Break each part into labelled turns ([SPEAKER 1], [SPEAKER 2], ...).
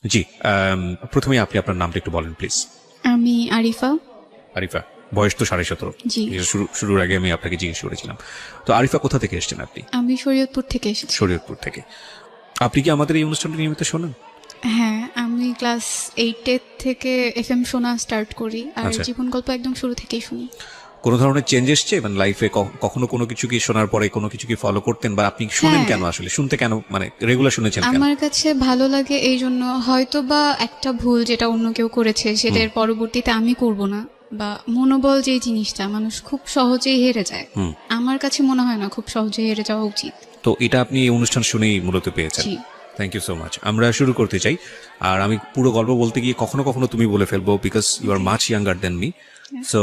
[SPEAKER 1] জি। প্রথমে আপনি আপনার নামটা একটু বলেন প্লিজ।
[SPEAKER 2] আমি আরিফা।
[SPEAKER 1] আরিফা, বয়স তো 17.5।
[SPEAKER 2] জি।
[SPEAKER 1] শুরুর আগে আমি আপনাকে জিজ্ঞেস করেছিলাম। তো আরিফা কোথা থেকে এসেছেন আপনি?
[SPEAKER 2] আমি শরীয়তপুর থেকে এসেছি।
[SPEAKER 1] শরীয়তপুর থেকে। আপনি কি আমাদের এই অনুষ্ঠানটা নিয়মিত শোনেন?
[SPEAKER 2] হ্যাঁ, আমি ক্লাস 8 থেকে এফএম শোনা স্টার্ট করি, আর
[SPEAKER 1] আচ্ছা।
[SPEAKER 2] জীবন গল্প একদম শুরু থেকেই শুনি।
[SPEAKER 1] কোনো ধরনের চেঞ্জ এসছে মানে লাইফে? কখনো কোনো কিছু কি শোনার পরে কোনো কিছু কি ফলো করতেন, বা আপনি শুনেন
[SPEAKER 2] হ্যাঁ।
[SPEAKER 1] কেন আসলে? শুনতে কেন, মানে রেগুলার শুনেছেন কেন?
[SPEAKER 2] আমার কাছে ভালো লাগে এই জন্য, হয়তো বা একটা ভুল যেটা অন্য কেউ করেছে সেটার পরবর্তীতে আমি করব না, বা মনোবল যে জিনিসটা মানুষ খুব সহজেই হেরে যায়, আমার কাছে মনে হয় না খুব সহজেই হেরে যাওয়া উচিত।
[SPEAKER 1] তো এটা আপনি এই অনুষ্ঠান শুনেই মূলত পেয়েছেন।
[SPEAKER 2] জি।
[SPEAKER 1] Thank you so much. আমরা শুরু করতে চাই। আর আমি পুরো গল্প বলতে গিয়ে কখনো কখনো তুমি বলে ফেলবো, because you are much younger than me. So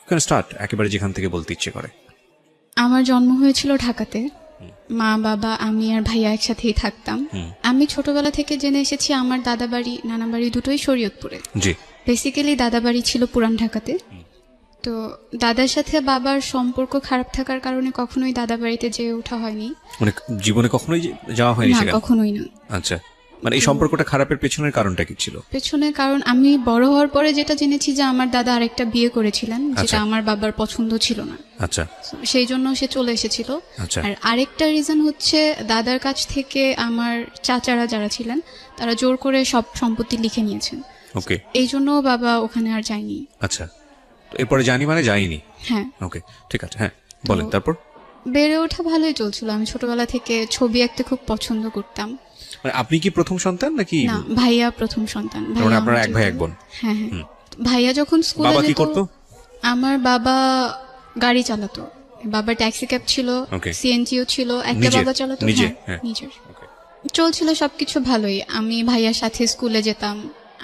[SPEAKER 1] can start একেবারে যেখান থেকে বলতে ইচ্ছে করে।
[SPEAKER 2] আমার জন্ম হয়েছিল ঢাকাতে। মা বাবা আমি আর ভাইয়া একসাথেই থাকতাম। আমি ছোটবেলা থেকে জেনে এসেছি আমার দাদা বাড়ি নানা বাড়ি দুটোই শরীয়তপুরে।
[SPEAKER 1] জি।
[SPEAKER 2] বেসিক্যালি দাদা বাড়ি ছিল পুরান ঢাকাতে। তো দাদার সাথে বাবার সম্পর্ক খারাপ থাকার কারণে কখনোই দাদা বাড়িতে যেয়ে ওঠা হয়নি।
[SPEAKER 1] মানে জীবনে কখনোই যাওয়া হয়নি
[SPEAKER 2] না,
[SPEAKER 1] সেখানে?
[SPEAKER 2] কখনোই না।
[SPEAKER 1] আচ্ছা, মানে এই সম্পর্কটা খারাপের পেছনের কারণটা কি ছিল?
[SPEAKER 2] পেছনে কারণ আমি বড় হওয়ার পরে যেটা জেনেছি যে আমার দাদা আরেকটা বিয়ে করেছিলেন, যেটা
[SPEAKER 1] আচ্ছা।
[SPEAKER 2] আমার বাবার পছন্দ ছিল না।
[SPEAKER 1] আচ্ছা।
[SPEAKER 2] So, সেই জন্য সে চলে এসেছিল।
[SPEAKER 1] আচ্ছা।
[SPEAKER 2] আর আরেকটা রিজন হচ্ছে দাদার কাছ থেকে আমার চাচারা যারা ছিলেন তারা জোর করে সব সম্পত্তি লিখে নিয়েছেন।
[SPEAKER 1] ওকে।
[SPEAKER 2] এই জন্য বাবা ওখানে আর যায়নি।
[SPEAKER 1] আচ্ছা, তো এরপরে জানি মানে যাইনি।
[SPEAKER 2] হ্যাঁ।
[SPEAKER 1] ওকে, ঠিক আছে, হ্যাঁ বলেন তারপর।
[SPEAKER 2] বেড়ে ওঠা ভালোই চলছিল। আমি ছোটবেলা থেকে ছবি আঁকতে খুব পছন্দ করতাম।
[SPEAKER 1] মানে আপনি কি প্রথম সন্তান নাকি?
[SPEAKER 2] না, ভাইয়া প্রথম সন্তান।
[SPEAKER 1] তার মানে আপনারা
[SPEAKER 2] আমার
[SPEAKER 1] এক ভাই
[SPEAKER 2] ছোট।
[SPEAKER 1] এক বোন?
[SPEAKER 2] হ্যাঁ হ্যাঁ। ভাইয়া যখন স্কুলে
[SPEAKER 1] বাবা কি
[SPEAKER 2] যেত,
[SPEAKER 1] করতো?
[SPEAKER 2] আমার বাবা গাড়ি চালাতো। বাবার ট্যাক্সি ক্যাব ছিল,
[SPEAKER 1] Okay.
[SPEAKER 2] সিএনজিও ছিল, একটা
[SPEAKER 1] নিজের?
[SPEAKER 2] বাবা চালাতো।
[SPEAKER 1] নিজে?
[SPEAKER 2] হ্যাঁ,
[SPEAKER 1] হ্যাঁ।
[SPEAKER 2] নিজের।
[SPEAKER 1] Okay.
[SPEAKER 2] চলছিল সবকিছু ভালোই। আমি ভাইয়ার সাথে স্কুলে যেতাম।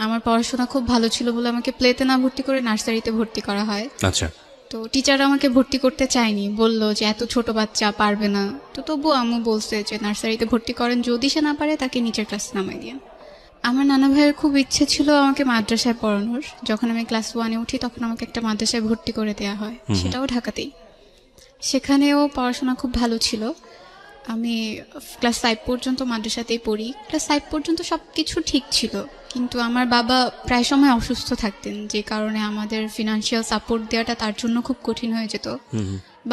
[SPEAKER 2] আমার পড়াশোনা খুব ভালো ছিল বলে আমাকে প্লেতে না ভর্তি করে নার্সারিতে ভর্তি করা হয়।
[SPEAKER 1] আচ্ছা।
[SPEAKER 2] তো টিচার আমাকে ভর্তি করতে চায়নি, বলল যে এত ছোট বাচ্চা পারবে না। তো তবুও আম্মু বলছে যে নার্সারিতে ভর্তি করেন, যদি সে না পারে তাকে নিচের ক্লাসে নামাই দিন। আমার নানা ভাইয়ের খুব ইচ্ছে ছিল আমাকে মাদ্রাসায় পড়ানোর। যখন আমি ক্লাস 1-এ উঠি তখন আমাকে একটা মাদ্রাসায় ভর্তি করে দেওয়া হয়, সেটাও ঢাকাতেই। সেখানেও পড়াশোনা খুব ভালো ছিল। আমি ক্লাস 5 পর্যন্ত মাদ্রাসাতেই পড়ি। ক্লাস 5 পর্যন্ত সব কিছু ঠিক ছিল, কিন্তু আমার বাবা প্রায় সময় অসুস্থ থাকতেন, যে কারণে আমাদের ফিনান্সিয়াল সাপোর্ট দেওয়াটা তার জন্য খুব কঠিন হয়ে যেত।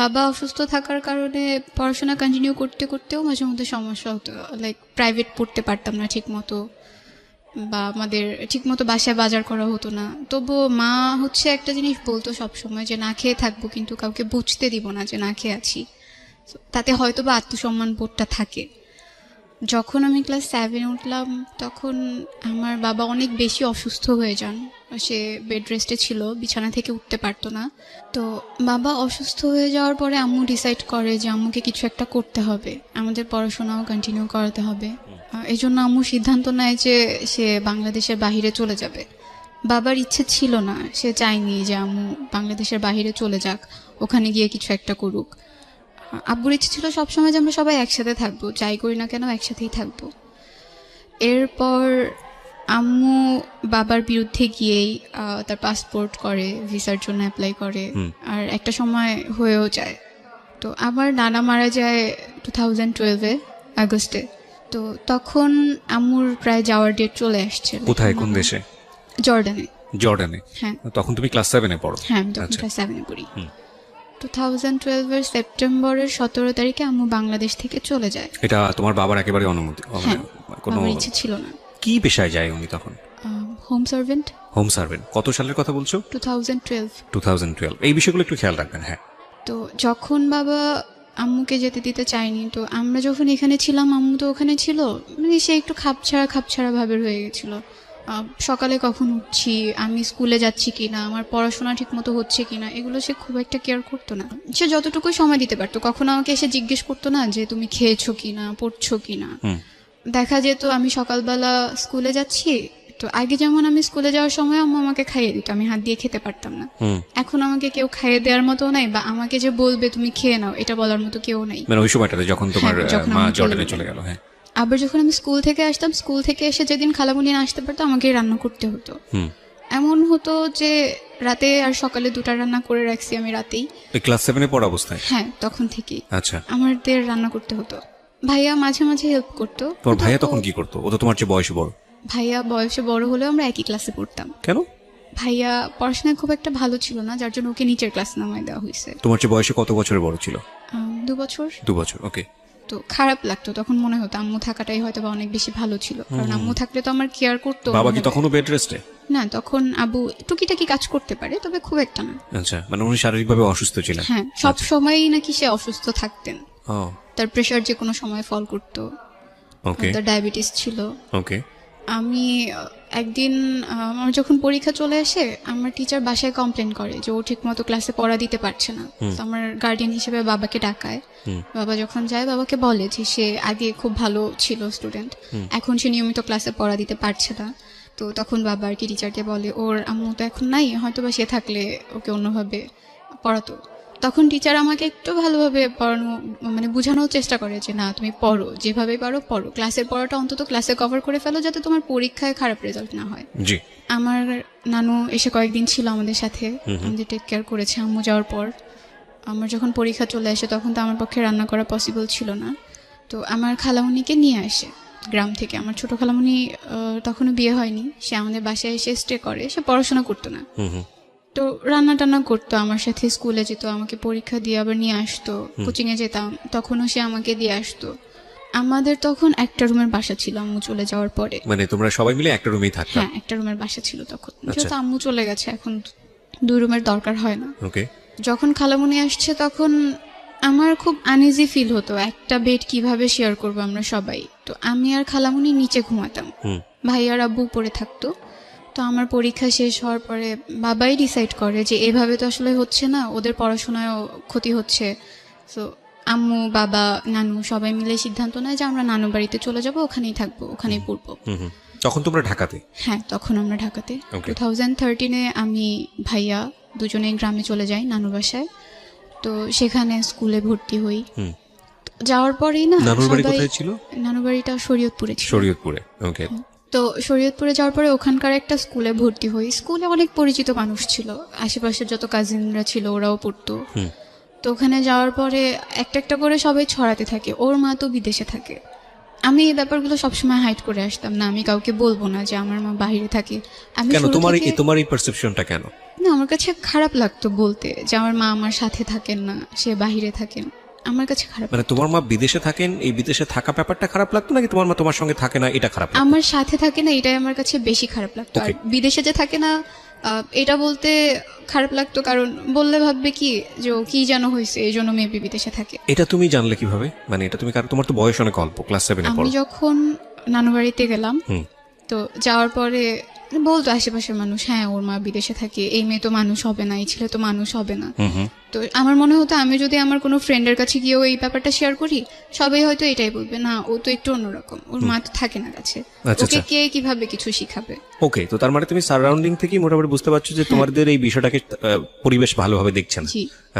[SPEAKER 2] বাবা অসুস্থ থাকার কারণে পড়াশোনা কন্টিনিউ করতে করতেও মাঝে মধ্যে সমস্যা হতো। লাইক প্রাইভেট পড়তে পারতাম না ঠিক মতো, বা আমাদের ঠিকমতো বাসায় বাজার করা হতো না। তবুও মা হচ্ছে একটা জিনিস বলতো সবসময় যে না খেয়ে থাকবো, কিন্তু কাউকে বুঝতে দিব না যে না খেয়ে আছি। So, তাতে হয়তো বা আত্মসম্মান বোধটা থাকে। যখন আমি ক্লাস 7-এ উঠলাম তখন আমার বাবা অনেক বেশি অসুস্থ হয়ে যান। সে বেড রেস্টে ছিল, বিছানা থেকে উঠতে পারতো না। তো বাবা অসুস্থ হয়ে যাওয়ার পরে আম্মু ডিসাইড করে যে আম্মুকে কিছু একটা করতে হবে, আমাদের পড়াশোনাও কন্টিনিউ করাতে হবে। এই জন্য আম্মু সিদ্ধান্ত নেয় যে সে বাংলাদেশের বাইরে চলে যাবে। বাবার ইচ্ছে ছিল না, সে চায়নি যে আম্মু বাংলাদেশের বাইরে চলে যাক, ওখানে গিয়ে কিছু একটা করুক। আব্বুর ইচ্ছে ছিল সবসময় যে আমরা সবাই একসাথে থাকবো, যাই করি না কেন একসাথেই থাকবো। এরপর আম্মু বাবার বিরুদ্ধে গিয়েই তার পাসপোর্ট করে, ভিসার জন্য অ্যাপ্লাই করে, আর একটা সময় হয়েও যায়। তো আমার নানা মারা যায় 2012-এ আগস্টে। তো তখন আম্মুর প্রায় যাওয়ার ডেট চলে আসছে।
[SPEAKER 1] কোথায়, কোন দেশে?
[SPEAKER 2] জর্ডানে।
[SPEAKER 1] জর্ডানে?
[SPEAKER 2] হ্যাঁ।
[SPEAKER 1] তখন তুমি ক্লাস 7-এ পড়ো?
[SPEAKER 2] হ্যাঁ, আমি তখন
[SPEAKER 1] আচ্ছা।
[SPEAKER 2] ক্লাস 7-এ পড়ি। 2012-এর সেপ্টেম্বরের 17 তারিখে আম্মু বাংলাদেশ থেকে চলে যায়।
[SPEAKER 1] এটা তোমার বাবার একেবারে অনুমতি?
[SPEAKER 2] হ্যাঁ,
[SPEAKER 1] কোনো
[SPEAKER 2] আমার ইচ্ছে ছিল না।
[SPEAKER 1] কি পেশায় যায় উনি তখন?
[SPEAKER 2] Home servant.
[SPEAKER 1] Home servant. কত সালের কথা বলছো?
[SPEAKER 2] 2012।
[SPEAKER 1] 2012। এই বিষয়গুলো একটু খেয়াল রাখবেন। হ্যাঁ।
[SPEAKER 2] তো যখন বাবা আম্মুকে যেতে দিতে চায়নি, তো আমরা যখন এখানে ছিলাম আম্মু তো ওখানে ছিল, মানে সে একটু খাপছাড়া ভাবে রয়ে গেছিল। সকালে কখন উঠছি, আমি স্কুলে যাচ্ছি কিনা, আমার পড়াশোনা ঠিক মতো হচ্ছে কিনা, এগুলো সে খুব একটা কেয়ার করতো না। সে যতটুকু সময় দিতে পারতো, কখনো আমাকে এসে জিজ্ঞেস করতো না যে তুমি খেয়েছো কিনা, পড়ছো কিনা। দেখা যেত আমি সকালবেলা স্কুলে যাচ্ছি, তো আগে যেমন আমি স্কুলে যাওয়ার সময় আম্মু আমাকে খাইয়ে দিত, আমি হাত দিয়ে খেতে পারতাম না। এখন আমাকে কেউ খাইয়ে দেওয়ার মতো নাই, বা আমাকে যে বলবে তুমি খেয়ে নাও এটা বলার মতো কেউ নাই।
[SPEAKER 1] মানে ওই সময়টাতে যখন তোমার
[SPEAKER 2] হ্যাঁ, যখন
[SPEAKER 1] মা
[SPEAKER 2] আমি
[SPEAKER 1] জর্ডানে চলে গেল। হ্যাঁ।
[SPEAKER 2] আবার যখন আমি স্কুল থেকে আসতাম, স্কুল থেকে এসে যেদিন খালামুনি না আসতে পারতো আমাকে রান্না করতে হতো। এমন হতো যে রাতে আর সকালে দুটা রান্না করে রাখছি আমি রাতেই।
[SPEAKER 1] ক্লাস 7-এ পড়া অবস্থায়?
[SPEAKER 2] হ্যাঁ, তখন থেকেই
[SPEAKER 1] আচ্ছা।
[SPEAKER 2] আমাদের রান্না করতে হতো। ভাইয়া মাঝে মাঝে হেল্প করতো।
[SPEAKER 1] তোমার ভাইয়া তখন কি করতো? ও তো তোমার চেয়ে বয়স বড়।
[SPEAKER 2] ভাইয়া বয়সে বড় হলেও আমরা একই ক্লাসে পড়তাম।
[SPEAKER 1] কেন?
[SPEAKER 2] ভাইয়া পড়াশোনায় খুব একটা ভালো ছিল না, যার জন্য ওকে নিচের ক্লাস নামায় দেওয়া হয়েছে।
[SPEAKER 1] তোমার চেয়ে বয়সে কত বছরের বড় ছিল?
[SPEAKER 2] 2 বছর।
[SPEAKER 1] 2 বছর, ওকে।
[SPEAKER 2] তো খারাপ লাগতো তখন, মনে হতো আম্মু থাকাটাই হয়তো বা অনেক বেশি ভালো ছিল, কারণ আম্মু থাকলে তো আমার কেয়ার করতো।
[SPEAKER 1] বাবা কি তখনও বেড রেস্টে?
[SPEAKER 2] না, তখন আব্বু টুকিটাকি কাজ করতে পারে, তবে খুব একটা না।
[SPEAKER 1] আচ্ছা, মানে উনি শারীরিকভাবে অসুস্থ ছিলেন?
[SPEAKER 2] হ্যাঁ, সব সময়ই নাকি সে অসুস্থ থাকতেন।
[SPEAKER 1] ও,
[SPEAKER 2] তার প্রেশার যে কোনো সময় ফল করতো,
[SPEAKER 1] ওকে
[SPEAKER 2] তার ডায়াবেটিস ছিল।
[SPEAKER 1] ওকে।
[SPEAKER 2] আমি একদিন আমার যখন পরীক্ষা চলে আসে, আমার টিচার বাসায় কমপ্লেন করে যে ও ঠিক মতো ক্লাসে পড়া দিতে পারছে না। তো আমার গার্ডিয়ান হিসেবে বাবাকে ডাকায়। বাবা যখন যায়, বাবাকে বলে যে সে আগে খুব ভালো ছিল স্টুডেন্ট, এখন সে নিয়মিত ক্লাসে পড়া দিতে পারছে না। তো তখন বাবা আর কি টিচারকে বলে ওর আম্মু তো এখন নাই, হয়তো বা সে থাকলে ওকে অন্যভাবে পড়াতো। তখন টিচার আমাকে একটু ভালোভাবে পড়ানো, মানে বোঝানোর চেষ্টা করে যে না, তুমি পড়ো, যেভাবে পারো পড়ো, ক্লাসের পড়াটা অন্তত ক্লাসে কভার করে ফেলো, যাতে তোমার পরীক্ষায় খারাপ রেজাল্ট না হয়।
[SPEAKER 1] জি।
[SPEAKER 2] আমার নানু এসে কয়েকদিন ছিল আমাদের সাথে, আমাদের টেক কেয়ার করেছে আম্মু যাওয়ার পর। আমার যখন পরীক্ষা চলে আসে, তখন তো আমার পক্ষে রান্না করা পসিবল ছিল না। তো আমার খালামুনিকে নিয়ে আসে গ্রাম থেকে। আমার ছোট খালামুনি তখনও বিয়ে হয়নি, সে আমাদের বাসায় এসে স্টে করে, সে পড়াশোনা করতো না। তো রান্না টান্না করতো, আমার সাথে স্কুলে যেত, আমাকে পরীক্ষা দিয়ে আবার নিয়ে আসতো, কোচিং এ যেতাম, তখনও সে আমাকে দিয়ে আসতো। আমাদের তখন একটা রুমের বাসা ছিল আম্মু চলে যাওয়ার পরে।
[SPEAKER 1] মানে তোমরা সবাই মিলে একটা রুমেই থাকতে?
[SPEAKER 2] হ্যাঁ, একটা রুমের বাসা ছিল তখন, যেহেতু আম্মু চলে গেছে এখন 2 রুমের দরকার হয় না।
[SPEAKER 1] ওকে।
[SPEAKER 2] যখন খালামুনি আসছে, তখন আমার খুব আনইজি ফিল হতো, একটা বেড কিভাবে শেয়ার করবো আমরা সবাই। তো আমি আর খালামুনি নিচে ঘুমাতাম, ভাই আর আব্বু উপরে থাকতো। তো আমার পরীক্ষা শেষ হওয়ার পরে বাবাই ডিসাইড করে যে এভাবে তো আসলে হচ্ছে না, ওদের পড়াশোনায়ও ক্ষতি হচ্ছে। তো আম্মু, বাবা, নানু সবাই মিলে সিদ্ধান্ত নেয় যে আমরা নানু বাড়িতে চলে যাব, ওখানেই থাকবো, ওখানেই পড়বো।
[SPEAKER 1] তখন তোমরা ঢাকাতে?
[SPEAKER 2] হ্যাঁ, তখন আমরা ঢাকাতে। 2013-এ আমি ভাইয়া দুজনে গ্রামে চলে যাই নানু বাসায়। তো সেখানে স্কুলে ভর্তি হই। যাওয়ার পরেই না,
[SPEAKER 1] নানুর বাড়ি কোথায় ছিল?
[SPEAKER 2] নানুর বাড়িটা শরীয়তপুরে ছিল।
[SPEAKER 1] শরীয়তপুরে, ওকে।
[SPEAKER 2] তো শরীয়তপুরে যাওয়ার পরে ওখানকার একটা স্কুলে ভর্তি হই। স্কুলে অনেক পরিচিত মানুষ ছিল, আশেপাশের যত কাজিনরা ছিল ওরাও পড়তো। তো ওখানে যাওয়ার পরে একটা একটা করে সবাই ছড়াতে থাকে, ওর মা তো বিদেশে থাকে। আমি এই ব্যাপারগুলো সবসময় হাইড করে আসতাম, না আমি কাউকে বলবো না যে আমার মা বাইরে থাকে। আমি
[SPEAKER 1] কেন তোমার এই পারসেপশনটা কেন?
[SPEAKER 2] না, আমার কাছে খারাপ লাগতো বলতে যে আমার মা আমার সাথে থাকেন না, সে বাইরে থাকেন, আমার কাছে খারাপ।
[SPEAKER 1] মানে তোমার মা বিদেশে থাকেন, এই বিদেশে থাকা ব্যাপারটা খারাপ লাগতো, নাকি তোমার মা তোমার সঙ্গে থাকে না এটা খারাপ লাগতো?
[SPEAKER 2] আমার সাথে থাকে না, এটাই আমার কাছে বেশি খারাপ লাগতো। আর বিদেশে যে থাকে না, এটা বলতে খারাপ লাগতো, কারণ বললে ভাববে কি যে ও কি যেন হয়েছে, এই জন্য মেবি বিদেশে থাকে।
[SPEAKER 1] এটা তুমি জানলে কিভাবে? মানে এটা তুমি, কারণ তোমার তো বয়স অনেক অল্প, ক্লাস 7 এ পড়ো।
[SPEAKER 2] আমি যখন নানু বাড়িতে গেলাম, তো যাওয়ার পরে বলতো আশেপাশের মানুষ, হ্যাঁ ওর মা বিদেশে থাকে, এই মেয়ে তো মানুষ হবে না, এই ছেলে তো মানুষ হবে না। তো আমার মনে হতো আমি যদি আমার কোনো ফ্রেন্ডের কাছে গিয়েও এই ব্যাপারটা শেয়ার করি, সবাই হয়তো এটাই বলবে, না ও তো একটু অন্যরকম, ওর মা তো থাকে না কাছে, ওকে কে কিভাবে কিছু শিখাবে।
[SPEAKER 1] ওকে, তো তার মানে তুমি সারাউন্ডিং থেকে মোটামুটি বুঝতে পারছো যে তোমাদের এই বিষয়টাকে পরিবেশ ভালোভাবে দেখছে না।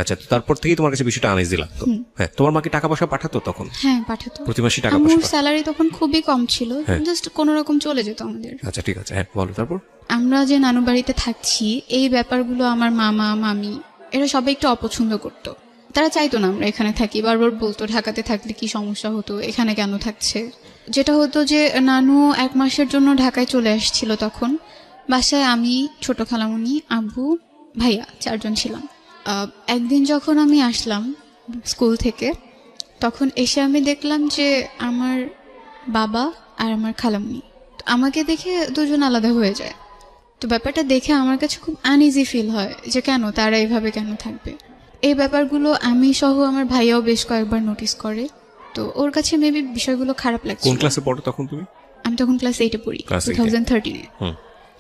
[SPEAKER 1] আচ্ছা, তো তারপর থেকে তোমার কাছে বিষয়টা আনইজি লাগতো। হ্যাঁ, তোমার মাকে টাকা পয়সা পাঠাতো তখন?
[SPEAKER 2] হ্যাঁ, পাঠাতো,
[SPEAKER 1] প্রতি মাসে টাকা পয়সা।
[SPEAKER 2] আমার স্যালারি তখন খুবই কম ছিল, জাস্ট কোনো রকম চলে যেত আমাদের।
[SPEAKER 1] আচ্ছা, ঠিক আছে, হ্যাঁ বলো তারপর।
[SPEAKER 2] আমরা যে নানু বাড়িতে থাকছি, এই ব্যাপারগুলো আমার মামা, মামি এরা সবাই একটু অপছন্দ করতো। তারা চাইতো না আমরা এখানে থাকি, বারবার বলতো ঢাকাতে থাকলে কি সমস্যা হতো, এখানে কেন থাকছে। যেটা হতো যে নানু 1 মাসের জন্য ঢাকায় চলে আসছিল, তখন বাসায় আমি, ছোট খালামুনি, আব্বু, ভাইয়া 4 জন ছিলাম। একদিন যখন আমি আসলাম স্কুল থেকে, তখন এসে আমি দেখলাম যে আমার বাবা আর আমার খালামুনি আমাকে দেখে দুজন আলাদা হয়ে যায়। তো ব্যাপারটা দেখে আমার কাছে খুব আনইজি ফিল হয় যে কেন তারা এইভাবে কেন থাকবে। এই ব্যাপারগুলো আমি সহ আমার ভাইয়াও বেশ কয়েকবার নোটিস করে। তো ওর কাছে মেবি বিষয়গুলো খারাপ লাগছে।
[SPEAKER 1] কোন ক্লাসে পড়ো তখন তুমি?
[SPEAKER 2] আমি তখন ক্লাস 8-এ পড়ি, 2013-এ।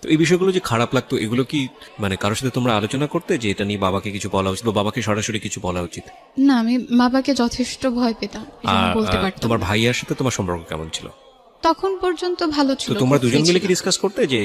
[SPEAKER 1] তো এই বিষয়গুলো যে খারাপ লাগতো, এগুলো কি মানে কারোর সাথে তোমরা আলোচনা করতে যে এটা নিয়ে বাবাকে কিছু বলা উচিত, বা বাবাকে সরাসরি কিছু বলা উচিত?
[SPEAKER 2] না, আমি বাবাকে যথেষ্ট ভয় পেতাম, বলতে পারতাম।
[SPEAKER 1] তোমার ভাইয়ার সাথে তোমার সম্পর্ক কেমন ছিল?
[SPEAKER 2] তখন পর্যন্ত ভালো ছিল।
[SPEAKER 1] তো তোমরা দুজন মিলে কি ডিসকাস করতে যে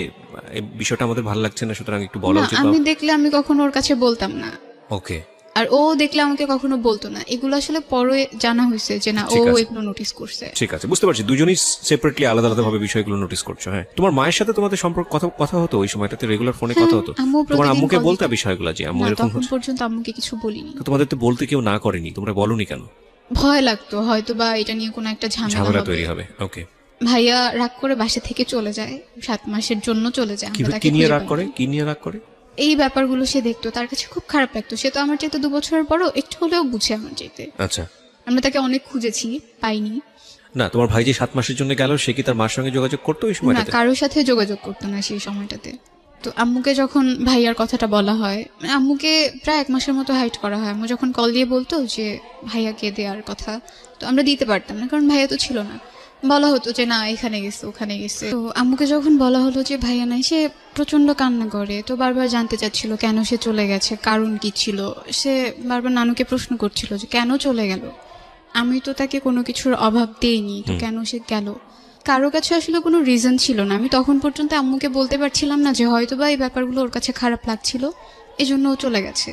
[SPEAKER 1] এই বিষয়টা আমাদের ভালো লাগছে না, সুতরাং একটু বলা উচিত?
[SPEAKER 2] আমি দেখলে আমি কখনো ওর কাছে বলতাম না।
[SPEAKER 1] ওকে।
[SPEAKER 2] আর ও দেখলে আমাকে কখনো বলতো না। এগুলো আসলে পরে জানা হয়েছে যে না, ও এগুলো নোটিস করছে।
[SPEAKER 1] ঠিক আছে, বুঝতে পারছি, দুজনেই সেপারেটলি আলাদা আলাদা ভাবে বিষয়গুলো নোটিস করছো। হ্যাঁ, তোমার মায়ের সাথে তোমাদের সম্পর্ক কথা হতো ওই সময়টাতে? রেগুলার ফোনে কথা হতো? তোমার আম্মুকে বলতে বিষয়গুলো যে আম্মু এরকম হচ্ছে?
[SPEAKER 2] তখন পর্যন্ত আম্মুকে কিছু বলিনি।
[SPEAKER 1] তো তোমাদের তো বলতে কেউ না করেনি, তোমরা বলনি কেন?
[SPEAKER 2] ভয় লাগতো হয়তো বা এটা নিয়ে কোনো একটা ঝামেলা
[SPEAKER 1] তৈরি হবে। ওকে,
[SPEAKER 2] ভাইয়া রাগ করে বাসা থেকে চলে যায়, 7 মাসের জন্য চলে যায়। আমরা তাকে
[SPEAKER 1] কি নিয়ে
[SPEAKER 2] খুঁজে
[SPEAKER 1] রাগ
[SPEAKER 2] পাই
[SPEAKER 1] করে
[SPEAKER 2] না।
[SPEAKER 1] কি নিয়ে রাগ করে?
[SPEAKER 2] এই ব্যাপারগুলো সে দেখতো, তার কাছে খুব খারাপ লাগতো। সে তো আমার চাইতে 2 বছরের বড়, একটু হলেও বুঝে আমার চাইতে।
[SPEAKER 1] আচ্ছা,
[SPEAKER 2] আমরা তাকে অনেক খুঁজেছি, পাইনি।
[SPEAKER 1] না তোমার ভাই যে 7 মাসের জন্য গেল, সে কি তার মার সঙ্গে যোগাযোগ করতো ওই
[SPEAKER 2] না,
[SPEAKER 1] সময়টাতে?
[SPEAKER 2] কারোর সাথে যোগাযোগ করতো না সেই সময়টাতে। তো আম্মুকে যখন ভাইয়ার কথাটা বলা হয়, মানে আম্মুকে প্রায় 1 মাসের মতো হাইড করা হয়। আম্মু যখন কল দিয়ে বলতো যে ভাইয়াকে দেওয়ার কথা, তো আমরা দিতে পারতাম না, কারণ ভাইয়া তো ছিল না। বলা হতো যে না, এখানে গেছে ওখানে গেছে। তো আম্মুকে যখন বলা হলো যে ভাইয়া নাই, সে প্রচন্ড কান্না করে। তো বারবার জানতে চাচ্ছিল কেন সে চলে গেছে, কারণ কি ছিল। সে বারবার নানুকে প্রশ্ন করছিল যে কেন চলে গেল, আমি তো তাকে কোনো কিছুর অভাব দেইনি, তো কেন সে গেল। কারো কাছে আসলে কোনো রিজন ছিল না। আমি তখন পর্যন্ত আম্মুকে বলতে পারছিলাম না যে হয়তো বা এই ব্যাপারগুলো ওর কাছে খারাপ লাগছিল, এজন্য ও চলে গেছে।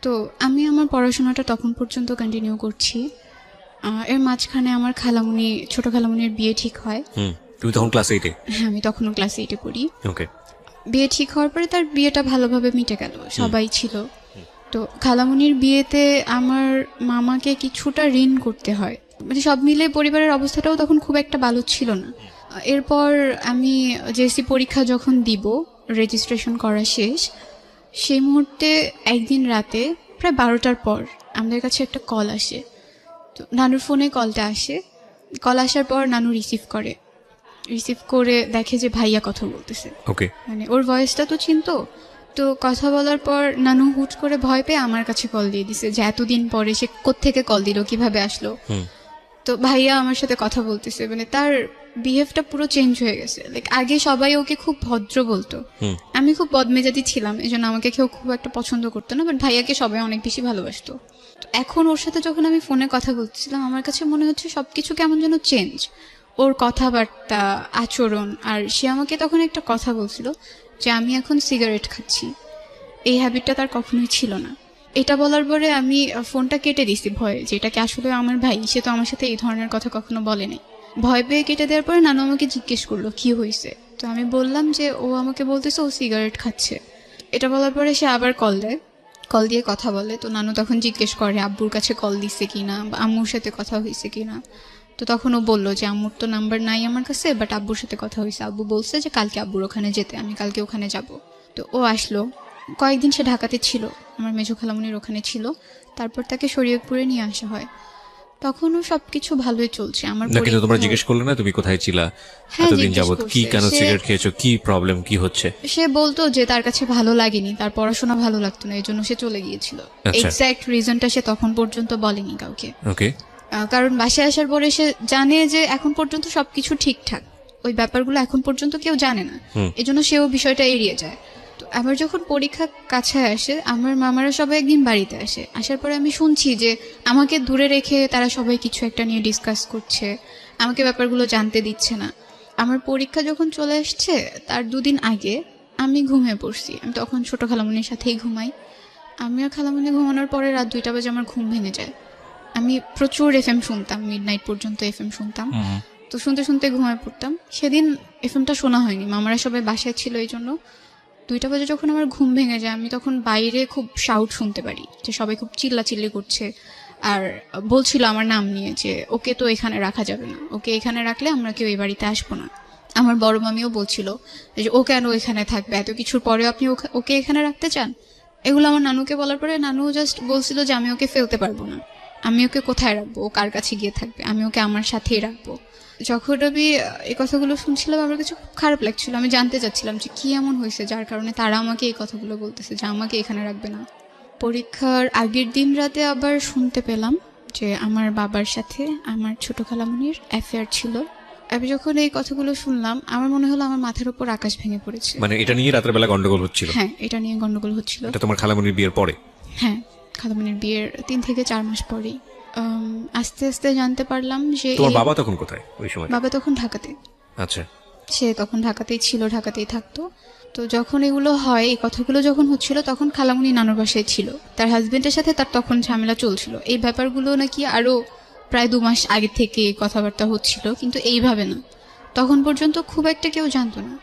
[SPEAKER 2] তো আমি আমার পড়াশোনাটা তখন পর্যন্ত কন্টিনিউ করছি। এর মাঝখানে আমার খালামুনি, ছোট খালামুনির বিয়ে ঠিক হয়।
[SPEAKER 1] তুমি তখন ক্লাস 8-এ?
[SPEAKER 2] হ্যাঁ, আমি তখনও ক্লাস 8-এ পড়ি।
[SPEAKER 1] ওকে।
[SPEAKER 2] বিয়ে ঠিক হওয়ার পরে তার বিয়েটা ভালোভাবে মিটে গেল, সবাই ছিল। তো খালামুনির বিয়েতে আমার মামাকে কিছুটা ঋণ করতে হয়, মানে সব মিলে পরিবারের অবস্থাটাও তখন খুব একটা ভালো ছিল না। এরপর আমি জেএসসি পরীক্ষা যখন দিব, রেজিস্ট্রেশন করা শেষ, সেই মুহূর্তে একদিন রাতে প্রায় 12টার পর আমাদের কাছে একটা কল আসে। তো নানুর ফোনে কলটা আসে। কল আসার পর নানু রিসিভ করে দেখে যে ভাইয়া কথা বলতেছে।
[SPEAKER 1] ওকে।
[SPEAKER 2] মানে ওর ভয়েসটা তো চিনতো। তো কথা বলার পর নানু হুট করে ভয় পেয়ে আমার কাছে কল দিয়ে দিছে যে এতদিন পরে সে কোত্থেকে কল দিল, কিভাবে আসলো। তো ভাইয়া আমার সাথে কথা বলতেছে, মানে তার বিহেভটা পুরো চেঞ্জ হয়ে গেছে। লাইক আগে সবাই ওকে খুব ভদ্র বলতো, আমি খুব বদমেজাজি ছিলাম, এই জন্য আমাকে কেউ খুব একটা পছন্দ করতো না, বাট ভাইয়াকে সবাই অনেক বেশি ভালোবাসতো। তো এখন ওর সাথে যখন আমি ফোনে কথা বলতেছিলাম, আমার কাছে মনে হচ্ছে সবকিছু কেমন যেন চেঞ্জ, ওর কথাবার্তা, আচরণ। আর সে আমাকে তখন একটা কথা বলছিল যে আমি এখন সিগারেট খাচ্ছি। এই হ্যাবিটটা তার কখনোই ছিল না। এটা বলার পরে আমি ফোনটা কেটে দিছি ভয়ে, যে এটাকে আসলে আমার ভাই, সে তো আমার সাথে এই ধরনের কথা কখনো বলেনি। ভয় পেয়ে কেটে দেওয়ার পরে নানু আমাকে জিজ্ঞেস করলো কি হয়েছে। তো আমি বললাম যে ও আমাকে বলতেছে ও সিগারেট খাচ্ছে। এটা বলার পরে সে আবার কল দেয়, কল দিয়ে কথা বলে। তো নানু তখন জিজ্ঞেস করে আব্বুর কাছে কল দিচ্ছে কিনা বা আম্মুর সাথে কথা হয়েছে কিনা। তো তখন ও বললো যে আম্মুর তো নাম্বার নাই আমার কাছে, বাট আব্বুর সাথে কথা হয়েছে। আব্বু বলছে যে কালকে আব্বুর ওখানে যেতে, আমি কালকে ওখানে যাব। তো ও আসলো। কয়েকদিন সে ঢাকাতে ছিল, আমার মেজো খালামুনির ওখানে ছিল। তারপর তাকে শরীয়তপুরে নিয়ে আসা হয়। তখনও সবকিছু ভালোই চলছে। আমার
[SPEAKER 1] না, কিন্তু তোমরা জিজ্ঞেস করলে না তুমি কোথায় ছিলা
[SPEAKER 2] হ্যাঁ,
[SPEAKER 1] এতদিন
[SPEAKER 2] জিজ্ঞেস
[SPEAKER 1] যাবত, কি
[SPEAKER 2] করছে।
[SPEAKER 1] কেন সিগারেট খেয়েছো, কি প্রবলেম, কি হচ্ছে?
[SPEAKER 2] সে বলতো যে তার কাছে ভালো লাগেনি, তার পড়াশোনা ভালো লাগতো না, এই জন্য সে চলে গিয়েছিল।
[SPEAKER 1] আচ্ছা।
[SPEAKER 2] এক্স্যাক্ট রিজনটা সে তখন পর্যন্ত বলেনি কাউকে।
[SPEAKER 1] ওকে।
[SPEAKER 2] কারণ বাসায় আসার পরে সে জানে যে এখন পর্যন্ত সবকিছু ঠিকঠাক, ওই ব্যাপারগুলো এখন পর্যন্ত কেউ জানে না, এজন্য সেও বিষয়টা এড়িয়ে যায়। তো আবার যখন পরীক্ষা কাছে আসে, আমার মামারা সবাই একদিন বাড়িতে আসে। আসার পরে আমি শুনছি যে আমাকে দূরে রেখে তারা সবাই কিছু একটা নিয়ে ডিসকাস করছে, আমাকে ব্যাপারগুলো জানতে দিচ্ছে না। আমার পরীক্ষা যখন চলে আসছে তার 2 দিন আগে আমি ঘুমিয়ে পড়ছি। আমি তখন ছোট খালামুনির সাথেই ঘুমাই। আমি আর খালামুনি ঘুমানোর পরে রাত 2টা বাজে আমার ঘুম ভেঙে যায়। আমি প্রচুর এফএম শুনতাম, মিডনাইট পর্যন্ত এফএম শুনতাম। তো শুনতে শুনতে ঘুমায় পড়তাম। সেদিন এফএমটা শোনা হয়নি, মামারা সবাই বাসায় ছিল, এই জন্য 2টা বাজে যখন আমার ঘুম ভেঙে যায়, আমি তখন বাইরে খুব শাউট শুনতে পারি যে সবাই খুব চিল্লাচিল্লি করছে আর বলছিল আমার নাম নিয়ে যে ওকে তো এখানে রাখা যাবে না, ওকে এখানে রাখলে আমরা কেউ এই বাড়িতে আসবো না। আমার বড় মামিও বলছিল যে ও কেন এখানে থাকবে, এত কিছুর পরেও আপনি ওকে এখানে রাখতে চান। এগুলো আমার নানুকে বলার পরে নানু জাস্ট বলছিল যে আমি ওকে ফেলতে পারবো না, আমি ওকে কোথায় রাখবো, ও কার কাছে গিয়ে থাকবে, আমি ওকে আমার সাথেই রাখবো। যখন আমি এই কথাগুলো শুনছিলাম আমার কাছে খুব খারাপ লাগছিল। আমি জানতে চাচ্ছিলাম যে কি এমন হয়েছে যার কারণে তারা আমাকে এই কথাগুলো বলতেছে যে আমাকে এখানে রাখবে না। পরীক্ষার আগের দিন রাতে আবার শুনতে পেলাম যে আমার বাবার সাথে আমার ছোট খালামুনির অ্যাফেয়ার ছিল। আমি যখন এই কথাগুলো শুনলাম আমার মনে হলো আমার মাথার উপর আকাশ ভেঙে পড়েছে।
[SPEAKER 1] মানে এটা নিয়ে রাতের বেলা গন্ডগোল হচ্ছিল?
[SPEAKER 2] হ্যাঁ, এটা নিয়ে গন্ডগোল হচ্ছিল।
[SPEAKER 1] এটা তোমার খালামণির বিয়ের পরে?
[SPEAKER 2] হ্যাঁ, খালামুনির বিয়ের 3 থেকে 4 মাস পরেই আস্তে আস্তে জানতে পারলাম যে
[SPEAKER 1] তোমার বাবা তখন কোথায় ওই সময়?
[SPEAKER 2] বাবা তখন ঢাকাতে।
[SPEAKER 1] আচ্ছা।
[SPEAKER 2] সে তখন ঢাকাতেই ছিল, ঢাকাতেই থাকতো। তো যখন এগুলো হয়, এই কথাগুলো যখন হচ্ছিল, তখন খালামুনি নানুর বাসায় ছিল। তার হাজবেন্ডের সাথে তার তখন ঝামেলা চলছিল। এই ব্যাপারগুলো নাকি আরো প্রায় 2 মাস আগে থেকে কথাবার্তা হচ্ছিল, কিন্তু এইভাবে না। তখন পর্যন্ত খুব একটা কেউ জানতো না।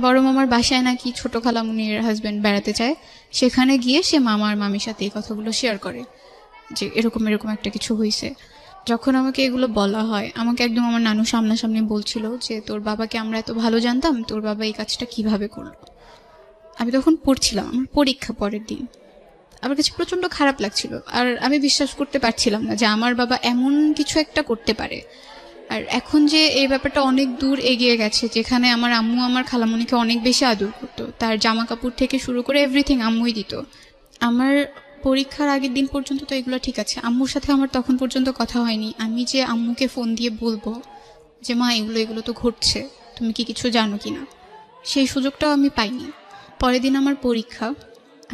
[SPEAKER 2] বড় মামার বাসায় নাকি ছোট খালামুনির হাজবেন্ড বেড়াতে চায়, সেখানে গিয়ে সে মামা আর মামির সাথে এই কথাগুলো শেয়ার করে যে এরকম এরকম একটা কিছু হয়েছে। যখন আমাকে এগুলো বলা হয়, আমাকে একদম আমার নানু সামনাসামনি বলছিল যে তোর বাবাকে আমরা এত ভালো জানতাম, তোর বাবা এই কাজটা কিভাবে করলো। আমি তখন পড়ছিলাম, আমার পরীক্ষা পরের দিন। আমার কাছে প্রচন্ড খারাপ লাগছিল, আর আমি বিশ্বাস করতে পারছিলাম না যে আমার বাবা এমন কিছু একটা করতে পারে। আর এখন যে এই ব্যাপারটা অনেক দূর এগিয়ে গেছে, যেখানে আমার আম্মু আমার খালামণিকে অনেক বেশি আদর করতো, তার জামা কাপড় থেকে শুরু করে এভরিথিং আম্মুই দিত। আমার পরীক্ষার আগের দিন পর্যন্ত তো এগুলো ঠিক আছে, আম্মুর সাথে আমার তখন পর্যন্ত কথা হয়নি। আমি যে আম্মুকে ফোন দিয়ে বলবো যে মা এগুলো এগুলো তো ঘটছে, তুমি কি কিছু জানো কি না, সেই সুযোগটাও আমি পাইনি। পরের দিন আমার পরীক্ষা,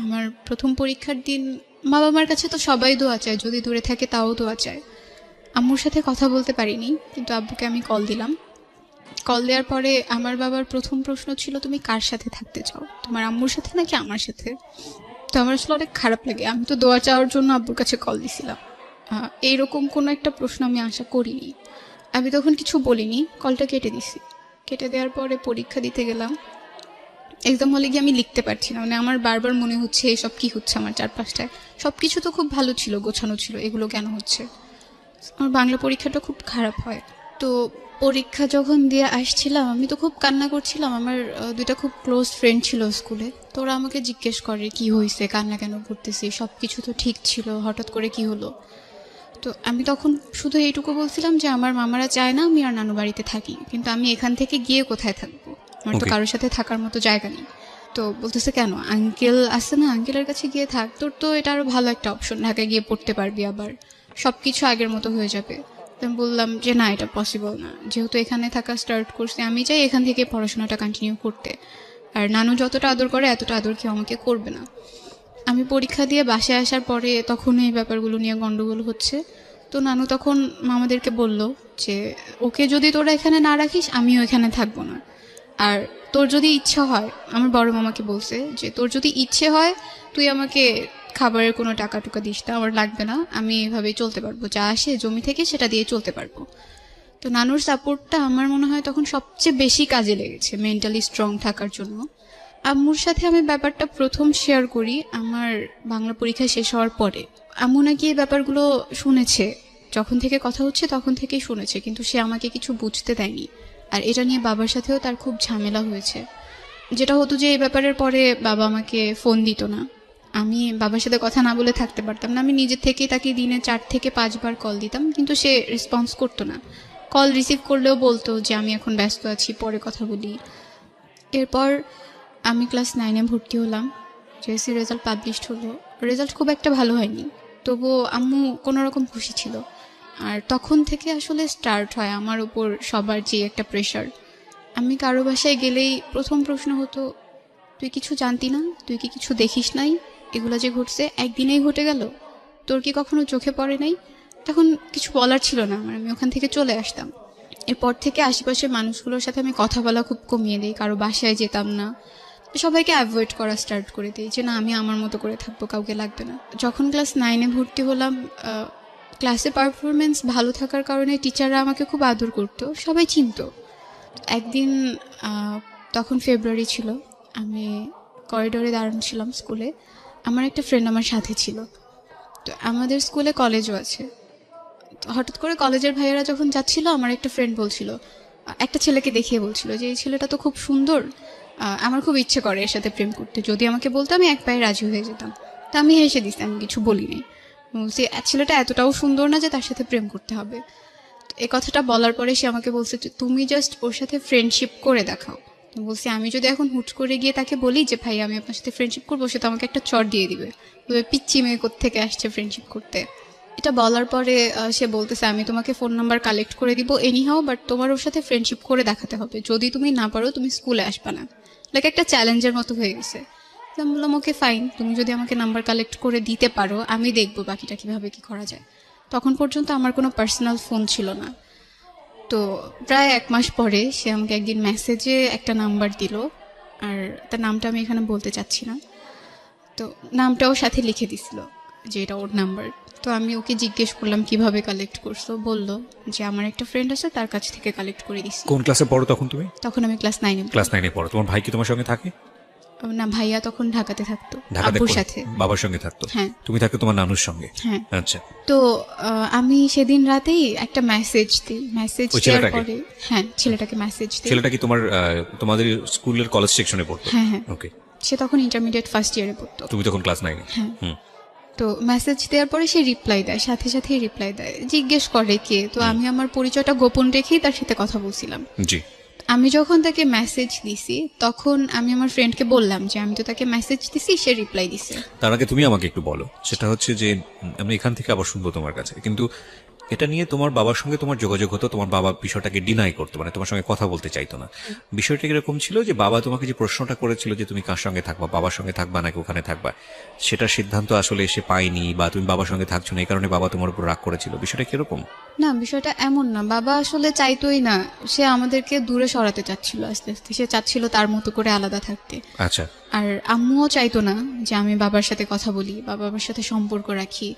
[SPEAKER 2] আমার প্রথম পরীক্ষার দিন। মা বাবার কাছে তো সবাই দোয়া চায়, যদি দূরে থাকে তাও দোয়া চায়। আম্মুর সাথে কথা বলতে পারিনি, কিন্তু আব্বুকে আমি কল দিলাম। কল দেওয়ার পরে আমার বাবার প্রথম প্রশ্ন ছিল, তুমি কার সাথে থাকতে চাও, তোমার আম্মুর সাথে নাকি আমার সাথে? তো আমার আসলে অনেক খারাপ লাগে, আমি তো দোয়া চাওয়ার জন্য আব্বুর কাছে কল দিছিলাম। এইরকম কোনো একটা প্রশ্ন আমি আশা করিনি। আমি তখন কিছু বলিনি, কলটা কেটে দিছি। কেটে দেওয়ার পরে পরীক্ষা দিতে গেলাম। এক্সাম হলে গিয়ে আমি লিখতে পারছি না, মানে আমার বারবার মনে হচ্ছে এসব কি হচ্ছে আমার চারপাশটায়। সব কিছু তো খুব ভালো ছিল, গোছানো ছিল, এগুলো কেন হচ্ছে? আমার বাংলা পরীক্ষাটা খুব খারাপ হয়। তো পরীক্ষা যখন দিয়ে আসছিলাম, আমি তো খুব কান্না করছিলাম। আমার দুইটা খুব ক্লোজ ফ্রেন্ড ছিল স্কুলে, তো ওরা আমাকে জিজ্ঞেস করে কি হয়েছে, কান্না কেন করতেছি, সব কিছু তো ঠিক ছিল, হঠাৎ করে কি হলো? তো আমি তখন শুধু এইটুকু বলছিলাম যে আমার মামারা চায় না আমি আর নানু বাড়িতে থাকি, কিন্তু আমি এখান থেকে গিয়ে কোথায় থাকবো, আমার তো
[SPEAKER 1] Okay.
[SPEAKER 2] কারোর সাথে থাকার মতো জায়গা নেই। তো বলতেছে কেন, আঙ্কেল আছে না, আঙ্কেলের কাছে গিয়ে থাক, তোর তো এটা আরো ভালো একটা অপশন, ঢাকায় গিয়ে পড়তে পারবি, আবার সব কিছু আগের মতো হয়ে যাবে। তো আমি বললাম যে না, এটা পসিবল না, যেহেতু এখানে থাকা স্টার্ট করছি, আমি চাই এখান থেকে পড়াশোনাটা কন্টিনিউ করতে। আর নানু যতটা আদর করে এতটা আদর কেউ আমাকে করবে না। আমি পরীক্ষা দিয়ে বাসায় আসার পরে তখন এই ব্যাপারগুলো নিয়ে গন্ডগোল হচ্ছে। তো নানু তখন মামাদেরকে বলল যে ওকে যদি তোরা এখানে না রাখিস, আমিও এখানে থাকবো না। আর তোর যদি ইচ্ছা হয়, আমার বড় মামাকে বলছে যে তোর যদি ইচ্ছে হয় তুই আমাকে খাবারের কোনো টাকা টুকা দিস না, আমার লাগবে না, আমি এভাবেই চলতে পারবো, যা আসে জমি থেকে সেটা দিয়ে চলতে পারবো। তো নানুর সাপোর্টটা আমার মনে হয় তখন সবচেয়ে বেশি কাজে লেগেছে মেন্টালি স্ট্রং থাকার জন্য। আম্মুর সাথে আমি ব্যাপারটা প্রথম শেয়ার করি আমার বাংলা পরীক্ষা শেষ হওয়ার পরে। আম্মু নাকি এই ব্যাপারগুলো শুনেছে, যখন থেকে কথা হচ্ছে তখন থেকেই শুনেছে, কিন্তু সে আমাকে কিছু বুঝতে দেয়নি। আর এটা নিয়ে বাবার সাথেও তার খুব ঝামেলা হয়েছে। যেটা হতো যে এই ব্যাপারের পরে বাবা আমাকে ফোন দিত না, আমি বাবার সাথে কথা না বলে থাকতে পারতাম না। আমি নিজের থেকেই তাকে দিনে 4 থেকে 5 বার কল দিতাম, কিন্তু সে রেসপন্স করতো না। কল রিসিভ করলেও বলতো যে আমি এখন ব্যস্ত আছি, পরে কথা বলি। এরপর আমি ক্লাস 9-এ ভর্তি হলাম, জেএসসি রেজাল্ট পাবলিশড হলো। রেজাল্ট খুব একটা ভালো হয়নি, তবুও আম্মু কোনো রকম খুশি ছিল। আর তখন থেকে আসলে স্টার্ট হয় আমার উপর সবার যে একটা প্রেশার। আমি কারো বাসায় গেলেই প্রথম প্রশ্ন হতো, তুই কিছু জানতি না, তুই কি কিছু দেখিস নাই, এগুলো যে ঘটছে একদিনেই ঘটে গেল, তোর কি কখনো চোখে পড়ে নাই? তখন কিছু বলার ছিল না আমার, আমি ওখান থেকে চলে আসতাম। এরপর থেকে আশেপাশের মানুষগুলোর সাথে আমি কথা বলা খুব কমিয়ে দিই, কারো বাসায় যেতাম না, সবাইকে অ্যাভয়েড করা স্টার্ট করে দিই যে না, আমি আমার মতো করে থাকবো, কাউকে লাগবে না। যখন ক্লাস 9-এ ভর্তি হলাম, ক্লাসে পারফরমেন্স ভালো থাকার কারণে টিচাররা আমাকে খুব আদর করতো, সবাই চিনতো। একদিন তখন ফেব্রুয়ারি ছিল, আমি করিডোরে দাঁড়ানো ছিলাম স্কুলে, আমার একটা ফ্রেন্ড আমার সাথে ছিল। তো আমাদের স্কুলে কলেজও আছে। তো হঠাৎ করে কলেজের ভাইয়েরা যখন যাচ্ছিল, আমার একটা ফ্রেন্ড বলছিল, একটা ছেলেকে দেখিয়ে বলছিল যে এই ছেলেটা তো খুব সুন্দর, আমার খুব ইচ্ছে করে এর সাথে প্রেম করতে, যদি আমাকে বলতো আমি এক পায়ে রাজি হয়ে যেতাম। তা আমি হেসে দিছি, আমি কিছু বলিনি। সে ছেলেটা এতটাও সুন্দর না যে তার সাথে প্রেম করতে হবে। এই কথাটা বলার পরে সে আমাকে বলছে যে তুমি জাস্ট ওর সাথে ফ্রেন্ডশিপ করে দেখাও। তো বলছি আমি যদি এখন হুট করে গিয়ে তাকে বলি যে ভাই আমি আপনার সাথে ফ্রেন্ডশিপ করবো, সে তো আমাকে একটা চড় দিয়ে দিবে, বলবে পিচ্চি মেয়ে কোত্থেকে আসছে ফ্রেন্ডশিপ করতে। এটা বলার পরে সে বলতেছে আমি তোমাকে ফোন নাম্বার কালেক্ট করে দিব এনিহাও, বাট তোমার ওর সাথে ফ্রেন্ডশিপ করে দেখাতে হবে, যদি তুমি না পারো তুমি স্কুলে আসবে না। লাইক একটা চ্যালেঞ্জের মতো হয়ে গেছে। তো আমি বললাম ওকে ফাইন, তুমি যদি আমাকে নাম্বার কালেক্ট করে দিতে পারো আমি দেখবো বাকিটা কিভাবে কি করা যায়। তখন পর্যন্ত আমার কোনো পার্সোনাল ফোন ছিল না। তো প্রায় 1 মাস পরে সে আমাকে একদিন মেসেজে একটা নাম্বার দিল, আর তার নামটা আমি এখানে বলতে চাচ্ছি না। তো নামটাও সাথে লিখে দিছিল যে এটা ওর নাম্বার। তো আমি ওকে জিজ্ঞেস করলাম কিভাবে কালেক্ট করছো, বললো যে আমার একটা ফ্রেন্ড আছে তার কাছ থেকে কালেক্ট করে দিছি।
[SPEAKER 1] কোন ক্লাসে পড়ো তখন তুমি?
[SPEAKER 2] তখন আমি ক্লাস 9-এ।
[SPEAKER 1] ক্লাস 9-এ পড়ো। তোমার ভাই কি তোমার সঙ্গে থাকে?
[SPEAKER 2] না, ভাইয়া তখন ঢাকাতে থাকতো
[SPEAKER 1] ঢাকাতে
[SPEAKER 2] আব্বুর
[SPEAKER 1] কোন-
[SPEAKER 2] সাথে।
[SPEAKER 1] বাবার সঙ্গে থাকতো?
[SPEAKER 2] হ্যাঁ।
[SPEAKER 1] তুমি থাকতো তোমার নানুর সঙ্গে?
[SPEAKER 2] হ্যাঁ।
[SPEAKER 1] আচ্ছা।
[SPEAKER 2] তো আমি সেদিন রাতেই একটা মেসেজ দিই, মেসেজ
[SPEAKER 1] ওই
[SPEAKER 2] দেওয়ার
[SPEAKER 1] ছেলেটাকে?
[SPEAKER 2] পরে হ্যাঁ ছেলেটাকে মেসেজ দিই।
[SPEAKER 1] ছেলেটা কি তোমার তোমাদের স্কুলের কলেজ সেকশনে পড়তো?
[SPEAKER 2] হ্যাঁ হ্যাঁ,
[SPEAKER 1] ওকে।
[SPEAKER 2] সে তখন ইন্টারমিডিয়েট ফার্স্ট ইয়ারে পড়তো।
[SPEAKER 1] তুমি তখন ক্লাস 9?
[SPEAKER 2] হ্যাঁ।
[SPEAKER 1] হুম।
[SPEAKER 2] তো মেসেজ দেওয়ার পরে সে রিপ্লাই দেয়, সাথে সাথেই রিপ্লাই দেয়, জিজ্ঞেস করে কে। তো আমি আমার পরিচয়টা গোপন রেখেই তার সাথে কথা বলছিলাম।
[SPEAKER 1] জি।
[SPEAKER 2] আমি যখন তাকে মেসেজ দিছি তখন আমি আমার ফ্রেন্ডকে বললাম যে আমি তো তাকে মেসেজ দিছি, সে রিপ্লাই দিছে।
[SPEAKER 1] তার আগে তুমি আমাকে একটু বলো, সেটা হচ্ছে যে আমি এখান থেকে আবার শুনবো তোমার কাছে, কিন্তু এটা নিয়ে তোমার বাবার সঙ্গে তোমার যোগাযোগ হতো, তোমার বাবা বিষয়টাকে ডিনাই করতো, মানে তোমার সঙ্গে কথা বলতে চাইতো না। বিষয়টা এরকম ছিল যে বাবা তোমাকে যে প্রশ্নটা করেছিল যে তুমি কার সঙ্গে থাকবা, বাবার সঙ্গে থাকবা নাকি ওখানে থাকবা, সেটার সিদ্ধান্ত আসলে এসে পায়নি, বা তুমি বাবার সঙ্গে থাকছো না এই কারণে বাবা তোমার উপর রাগ করেছিল, বিষয়টা কিরকম?
[SPEAKER 2] না, বিষয়টা এমন না, বাবা আসলে চাইতোই না, সে আমাদেরকে দূরে সরাতে চাচ্ছিল আস্তে আস্তে, সে চাচ্ছিল তার মতো করে আলাদা থাকতে।
[SPEAKER 1] আচ্ছা।
[SPEAKER 2] আর আম্মুও চাইতো না যে আমি বাবার সাথে কথা বলি বা বাবার সাথে সম্পর্ক রাখি।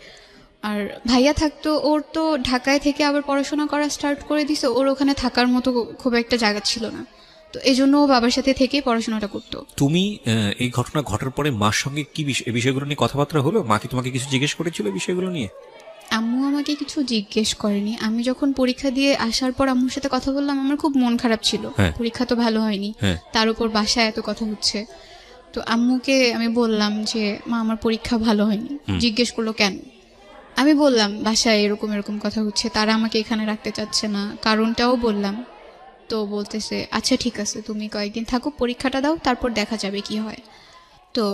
[SPEAKER 2] আর ভাইয়া থাকতো, ওর তো ঢাকায় থেকে আবার পড়াশোনা করা স্টার্ট করে দিছে, ওর ওখানে থাকার মতো খুব একটা জায়গা ছিল না, তো এই জন্য ও বাবার সাথে থেকেই পড়াশোনাটা করতো।
[SPEAKER 1] তুমি এই ঘটনা ঘটার পরে মার সঙ্গে কি এই বিষয়গুলো নিয়ে কথাবার্তা হলো? মা কি তোমাকে কিছু জিজ্ঞেস করেছিল এই বিষয়গুলো নিয়ে?
[SPEAKER 2] আম্মু আমাকে কিছু জিজ্ঞেস করেনি। আমি যখন পরীক্ষা দিয়ে আসার পর আম্মুর সাথে কথা বললাম, আমার খুব মন খারাপ ছিল,
[SPEAKER 1] হ্যাঁ।
[SPEAKER 2] পরীক্ষা তো ভালো হয়নি,
[SPEAKER 1] হ্যাঁ।
[SPEAKER 2] তার উপর বাসায় এত কথা হচ্ছে। তো আম্মুকে আমি বললাম যে মা, আমার পরীক্ষা ভালো হয়নি। জিজ্ঞেস করলো কেন, আমি বললাম বাসায় এরকম এরকম কথা হচ্ছে, তারা আমাকে এখানে রাখতে চাচ্ছে না, কারণটাও বললাম। তো বলতেছে আচ্ছা ঠিক আছে, তুমি কয়েকদিন থাকো, পরীক্ষাটা দাও, তারপর দেখা যাবে কি হয়। তো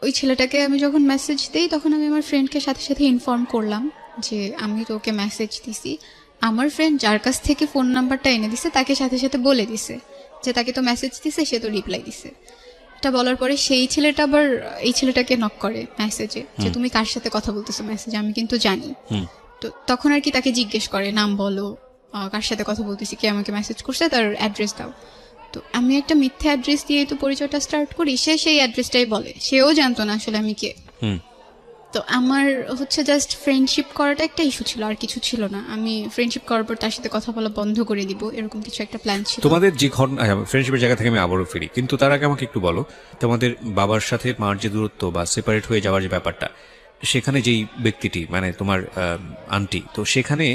[SPEAKER 2] ওই ছেলেটাকে আমি যখন মেসেজ দিই তখন আমি আমার ফ্রেন্ডকে সাথে সাথে ইনফর্ম করলাম যে আমি তোকে মেসেজ দিছি। আমার ফ্রেন্ড যার কাছ থেকে ফোন নাম্বারটা এনে দিছে তাকে সাথে সাথে বলে দিছে যে তাকে তো মেসেজ দিছে, সে তো রিপ্লাই দিছে। এটা বলার পরে সেই ছেলেটা আবার এই ছেলেটাকে নক করে মেসেজে যে তুমি কার সাথে কথা বলতেছো মেসেজে, আমি কিন্তু জানি। তো তখন আর কি তাকে জিজ্ঞেস করে নাম বলো, কার সাথে কথা বলতেছি, কে আমাকে মেসেজ করছে, তার অ্যাড্রেস দাও। তো আমি একটা মিথ্যা অ্যাড্রেস দিয়ে তো পরিচয়টা স্টার্ট করি, সে সেই অ্যাড্রেসটাই বলে, সেও জানতো না আসলে আমি কে। তো আমার হচ্ছে জাস্ট ফ্রেন্ডশিপ করাটা একটা ইস্যু ছিল, আর কিছু ছিল না। আমি ফ্রেন্ডশিপ করার পর তার সাথে কথা বলা বন্ধ করে দিব, এরকম কিছু একটা প্ল্যান ছিল।
[SPEAKER 1] তোমাদের যে ঘটনা, ফ্রেন্ডশিপের জায়গা থেকে আমি আবারও ফিরি, কিন্তু তার আগে আমাকে একটু বলো, তোমাদের বাবার সাথে মার যে দূরত্ব বা সেপারেট হয়ে যাওয়ার যে ব্যাপারটা, সেখানে যেই ব্যক্তিটি মানে তোমার আন্টি, তো সেখানে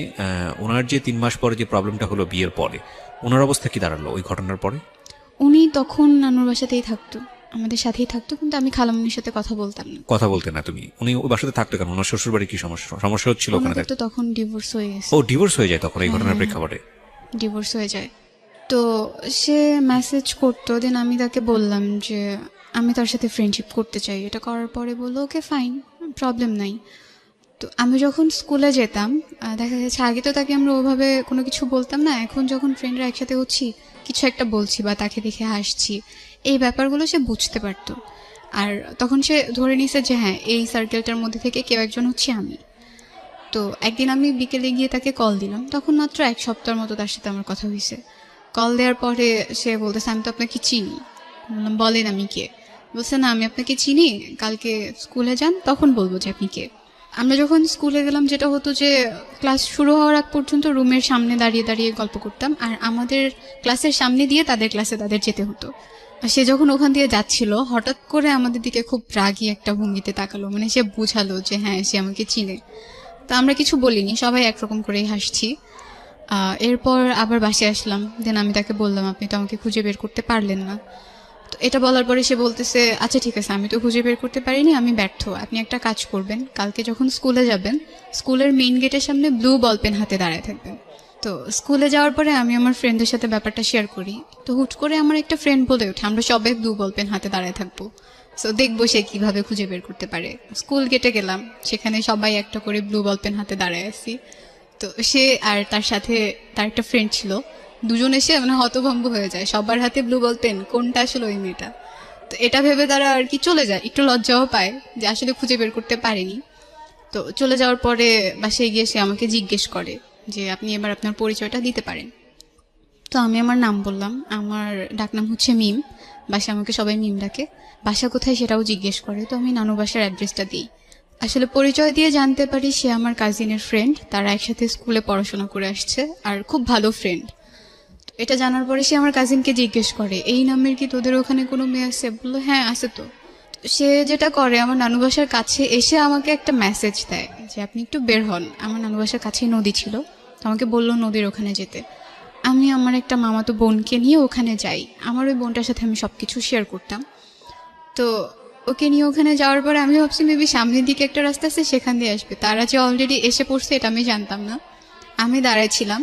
[SPEAKER 1] ওনার যে 3 মাস পরে যে প্রবলেমটা হলো বিয়ের পরে, ওনার অবস্থা কি দাঁড়ালো ওই ঘটনার পরে?
[SPEAKER 2] উনি তখন নানুর বাসাতেই থাকতো, আমাদের সাথেই থাকতো, কিন্তু আমি খালামুনির সাথে কথা বলতাম না।
[SPEAKER 1] কথা বলতে না তুমি? উনি ওই বাসাতে থাকতো কেন? ওনার শ্বশুর বাড়ি কি সমস্যা হচ্ছিল ওখানে
[SPEAKER 2] আমাদের
[SPEAKER 1] থাকতে?
[SPEAKER 2] তো তখন ডিভোর্স হয়ে গেছে।
[SPEAKER 1] ও ডিভোর্স হয়ে যায় তখন এই ঘটনার প্রেক্ষাপটে?
[SPEAKER 2] ডিভোর্স হয়ে যায়। তো সে মেসেজ করতো, দেন আমি তাকে বললাম যে আমি তার সাথে ফ্রেন্ডশিপ করতে চাই। এটা করার পরে বললো ওকে ফাইন, প্রবলেম নাই। তো আমি যখন স্কুলে যেতাম দেখা যাচ্ছে আগে তো তাকে আমরা ওভাবে কোনো কিছু বলতাম না, এখন যখন ফ্রেন্ডরা একসাথে হচ্ছি, কিছু একটা বলছি বা তাকে দেখে হাসছি, এই ব্যাপারগুলো সে বুঝতে পারতো। আর তখন সে ধরে নিছে যে হ্যাঁ, এই সার্কেলটার মধ্যে থেকে কেউ একজন হচ্ছে আমি। তো একদিন আমি বিকেলে গিয়ে তাকে কল দিলাম, তখন মাত্র 1 সপ্তাহের মতো তার সাথে আমার কথা হয়েছে। কল দেওয়ার পরে সে বলতেছে আমি তো আপনাকে চিনি। বললাম বলেন আমি কে? বলছে না, আমি আপনাকে চিনি, কালকে স্কুলে যান তখন বলবো যে আপনি কে। আমরা যখন স্কুলে গেলাম, যেটা হতো যে ক্লাস শুরু হওয়ার আগ পর্যন্ত রুমের সামনে দাঁড়িয়ে দাঁড়িয়ে গল্প করতাম, আর আমাদের ক্লাসের সামনে দিয়ে তাদের ক্লাসে তাদের যেতে হতো। আর সে যখন ওখান দিয়ে যাচ্ছিল হঠাৎ করে আমাদের দিকে খুব রাগী একটা ভঙ্গিতে তাকালো, মানে সে বুঝালো যে হ্যাঁ সে আমাকে চিনে। তো আমরা কিছু বলিনি, সবাই একরকম করেই হাসছি। এরপর আবার বাসায় আসলাম, দেন আমি তাকে বললাম আপনি তো আমাকে খুঁজে বের করতে পারলেন না। তো এটা বলার পরে সে বলতেছে আচ্ছা ঠিক আছে, আমি তো খুঁজে বের করতে পারিনি, আমি ব্যর্থ, আপনি একটা কাজ করবেন, কালকে যখন স্কুলে যাবেন স্কুলের মেইন গেটের সামনে ব্লু বল পেন হাতে দাঁড়ায় থাকবেন। তো স্কুলে যাওয়ার পরে আমি আমার ফ্রেন্ডদের সাথে ব্যাপারটা শেয়ার করি। তো হুট করে আমার একটা ফ্রেন্ড বলে ওঠে আমরা সবাই ব্লু বল পেন হাতে দাঁড়ায় থাকবো, সো দেখবো সে কিভাবে খুঁজে বের করতে পারে। স্কুল গেটে গেলাম, সেখানে সবাই একটা করে ব্লু বল পেন হাতে দাঁড়ায় আছি। তো সে আর তার সাথে তার একটা ফ্রেন্ড ছিল, দুজন এসে মানে হতভম্ব হয়ে যায়, সবার হাতে ব্লু বল পেন, কোনটা আসলে ওই মেয়েটা। তো এটা ভেবে তারা আর কি চলে যায়, একটু লজ্জাও পায় যে আসলে খুঁজে বের করতে পারেনি। তো চলে যাওয়ার পরে বাসায় গিয়ে সে আমাকে জিজ্ঞেস করে যে আপনি এবার আপনার পরিচয়টা দিতে পারেন। তো আমি আমার নাম বললাম, আমার ডাকনাম হচ্ছে মিম, বাসা আমাকে সবাই মিম ডাকে। বাসা কোথায় সেটাও জিজ্ঞেস করে, তো আমি নানু বাসার অ্যাড্রেসটা দিই। আসলে পরিচয় দিয়ে জানতে পারি সে আমার কাজিনের ফ্রেন্ড, তারা একসাথে স্কুলে পড়াশোনা করে আসছে আর খুব ভালো ফ্রেন্ড। এটা জানার পরে সে আমার কাজিনকে জিজ্ঞেস করে এই নামের কি তোদের ওখানে কোনো মেয়ে আছে? বললো হ্যাঁ আছে তো। সে যেটা করে আমার নানু বাসার কাছে এসে আমাকে একটা মেসেজ দেয় যে আপনি একটু বের হন। আমার নানু বাসার কাছেই নদী ছিল, তো আমাকে বললো নদীর ওখানে যেতে। আমি আমার একটা মামাতো বোনকে নিয়ে ওখানে যাই। আমার ওই বোনটার সাথে আমি সবকিছু শেয়ার করতাম। তো ওকে নিয়ে ওখানে যাওয়ার পরে আমি ভাবছি মেবি সামনের দিকে একটা রাস্তা আছে সেখান দিয়ে আসবে, তারা যে অলরেডি এসে পড়ছে এটা আমি জানতাম না। আমি দাঁড়াইছিলাম,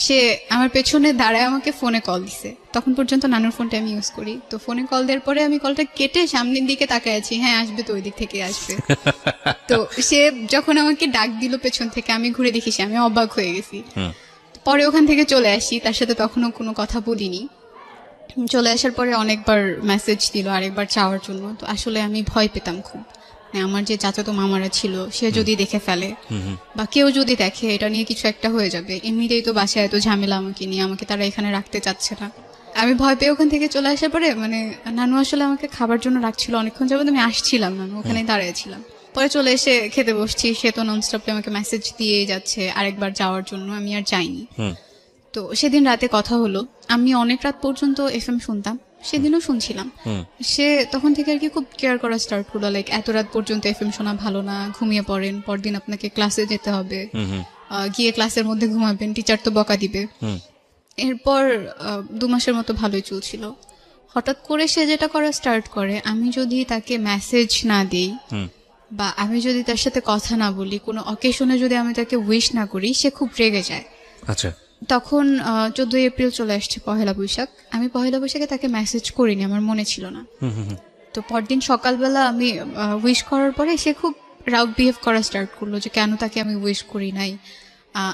[SPEAKER 2] সে আমার পেছনে দাঁড়ায় আমাকে ফোনে কল দিছে। তখন পর্যন্ত নানুর ফোনটা আমি ইউজ করি, তো ফোনে কল দেওয়ার পরে আমি কলটা কেটে সামনের দিকে তাকায় আছি, হ্যাঁ আসবে তো ওই দিক থেকে আসবে। তো সে যখন আমাকে ডাক দিল পেছন থেকে আমি ঘুরে দেখি আমি অবাক হয়ে গেছি। পরে ওখান থেকে চলে আসি, তার সাথে তখনও কোনো কথা বলিনি। চলে আসার পরে অনেকবার মেসেজ দিল আরেকবার চাওয়ার জন্য। তো আসলে আমি ভয় পেতাম খুব, মানে আমার যে চাচাতো মামারা ছিল সে যদি দেখে ফেলে বা কেউ যদি দেখে এটা নিয়ে কিছু একটা হয়ে যাবে। এমনিতেই তো বাসায় এত ঝামেলা আমাকে নিয়ে, আমাকে তারা এখানে রাখতে চাচ্ছে না। আমি ভয় পেয়ে ওখান থেকে চলে আসার পরে মানে নানু আসলে আমাকে খাবার জন্য রাখছিল অনেকক্ষণ যাবত, আমি আসছিলাম নানু ওখানে দাঁড়িয়েছিলাম। পরে চলে এসে খেতে বসছি, সে তো ননস্টপলি আমাকে মেসেজ দিয়ে যাচ্ছে আরেকবার যাওয়ার জন্য, আমি আর যাইনি। তো সেদিন রাতে কথা হলো, আমি অনেক রাত পর্যন্ত এফএম শুনতাম, সেদিনও শুনছিলাম। সে তখন থেকে আর কি খুব কেয়ার করা স্টার্ট করলো, লাইক এত রাত পর্যন্ত এফএম শোনা ভালো না, ঘুমিয়ে পড়েন, পরদিন আপনাকে ক্লাসে যেতে হবে, গিয়ে ক্লাসের মধ্যে ঘুমাবেন, টিচার তো বকা দিবে। এরপর 2 মাসের মতো ভালোই চলছিল। হঠাৎ করে সে যেটা করা স্টার্ট করে, আমি যদি তাকে মেসেজ না দিই বা আমি যদি তার সাথে কথা না বলি, কোনো অকেশনে যদি আমি তাকে উইশ না করি, সে খুব রেগে যায়।
[SPEAKER 1] আচ্ছা।
[SPEAKER 2] তখন 14 এপ্রিল চলে আসছে, পহেলা বৈশাখ। আমি পহেলা বৈশাখে তাকে মেসেজ করিনি, আমার মনে ছিল না। তো পরদিন সকালবেলা আমি উইশ করার পরে সে খুব রাউড বিহেভ করা স্টার্ট করলো যে কেন তাকে আমি উইশ করি নাই,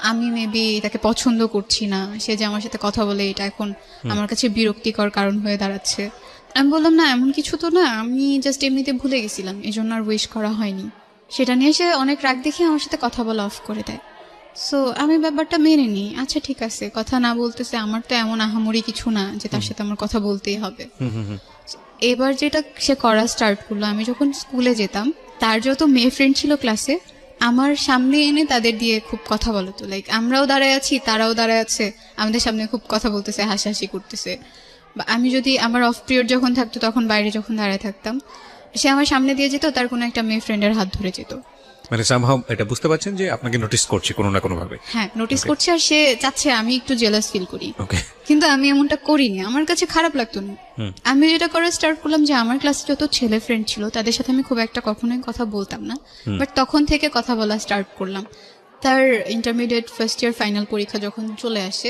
[SPEAKER 2] আমি মেবি তাকে পছন্দ করছি না, সে যে আমার সাথে কথা বলে এটা এখন আমার কাছে বিরক্তিকর কারণ হয়ে দাঁড়াচ্ছে। আমি বললাম না এমন কিছু তো না, আমি জাস্ট এমনিতে ভুলে গেছিলাম, এই জন্য আর উইশ করা হয়নি। সেটা নিয়ে সে অনেক রাগ দেখিয়ে আমার সাথে কথা বলা অফ করে দেয়। সো আমি ব্যাপারটা মেনে নিই, আচ্ছা ঠিক আছে কথা না বলতেছে, আমার তো এমন আহামরি কিছু না যে তার সাথে আমার কথা বলতেই হবে। এবার যেটা সে করা স্টার্ট করলো, আমি যখন স্কুলে যেতাম তার যত মেয়ে ফ্রেন্ড ছিল ক্লাসে আমার সামনে এনে তাদের দিয়ে খুব কথা বলতো, লাইক আমরাও দাঁড়ায় আছি তারাও দাঁড়ায় আছে, আমাদের সামনে খুব কথা বলতেছে, হাসাহাসি করতেছে। বা আমি যদি আমার অফ পিরিয়ড যখন থাকতো তখন বাইরে যখন দাঁড়ায় থাকতাম, সে আমার সামনে দিয়ে যেত, তার কোনো একটা মেয়ে ফ্রেন্ডের হাত ধরে যেত।
[SPEAKER 1] মানে সামহাউ এটা বুঝতে পারছেন যে আপনাকে নোটিস করছে কোনো না কোনো ভাবে।
[SPEAKER 2] হ্যাঁ নোটিস করছে, আর সে চাচ্ছে আমি একটু জেলাস ফিল করি।
[SPEAKER 1] ওকে।
[SPEAKER 2] কিন্তু আমি এমনটা করিনি, আমার কাছে খারাপ লাগতো না। আমি যেটা করা স্টার্ট করলাম যে আমার ক্লাসে যত ছেলে ফ্রেন্ড ছিল তাদের সাথে আমি খুব একটা কখনোই কথা বলতাম না, বাট তখন থেকে কথা বলা স্টার্ট করলাম। তার ইন্টারমিডিয়েট ফার্স্ট ইয়ার ফাইনাল পরীক্ষা যখন চলে আসে,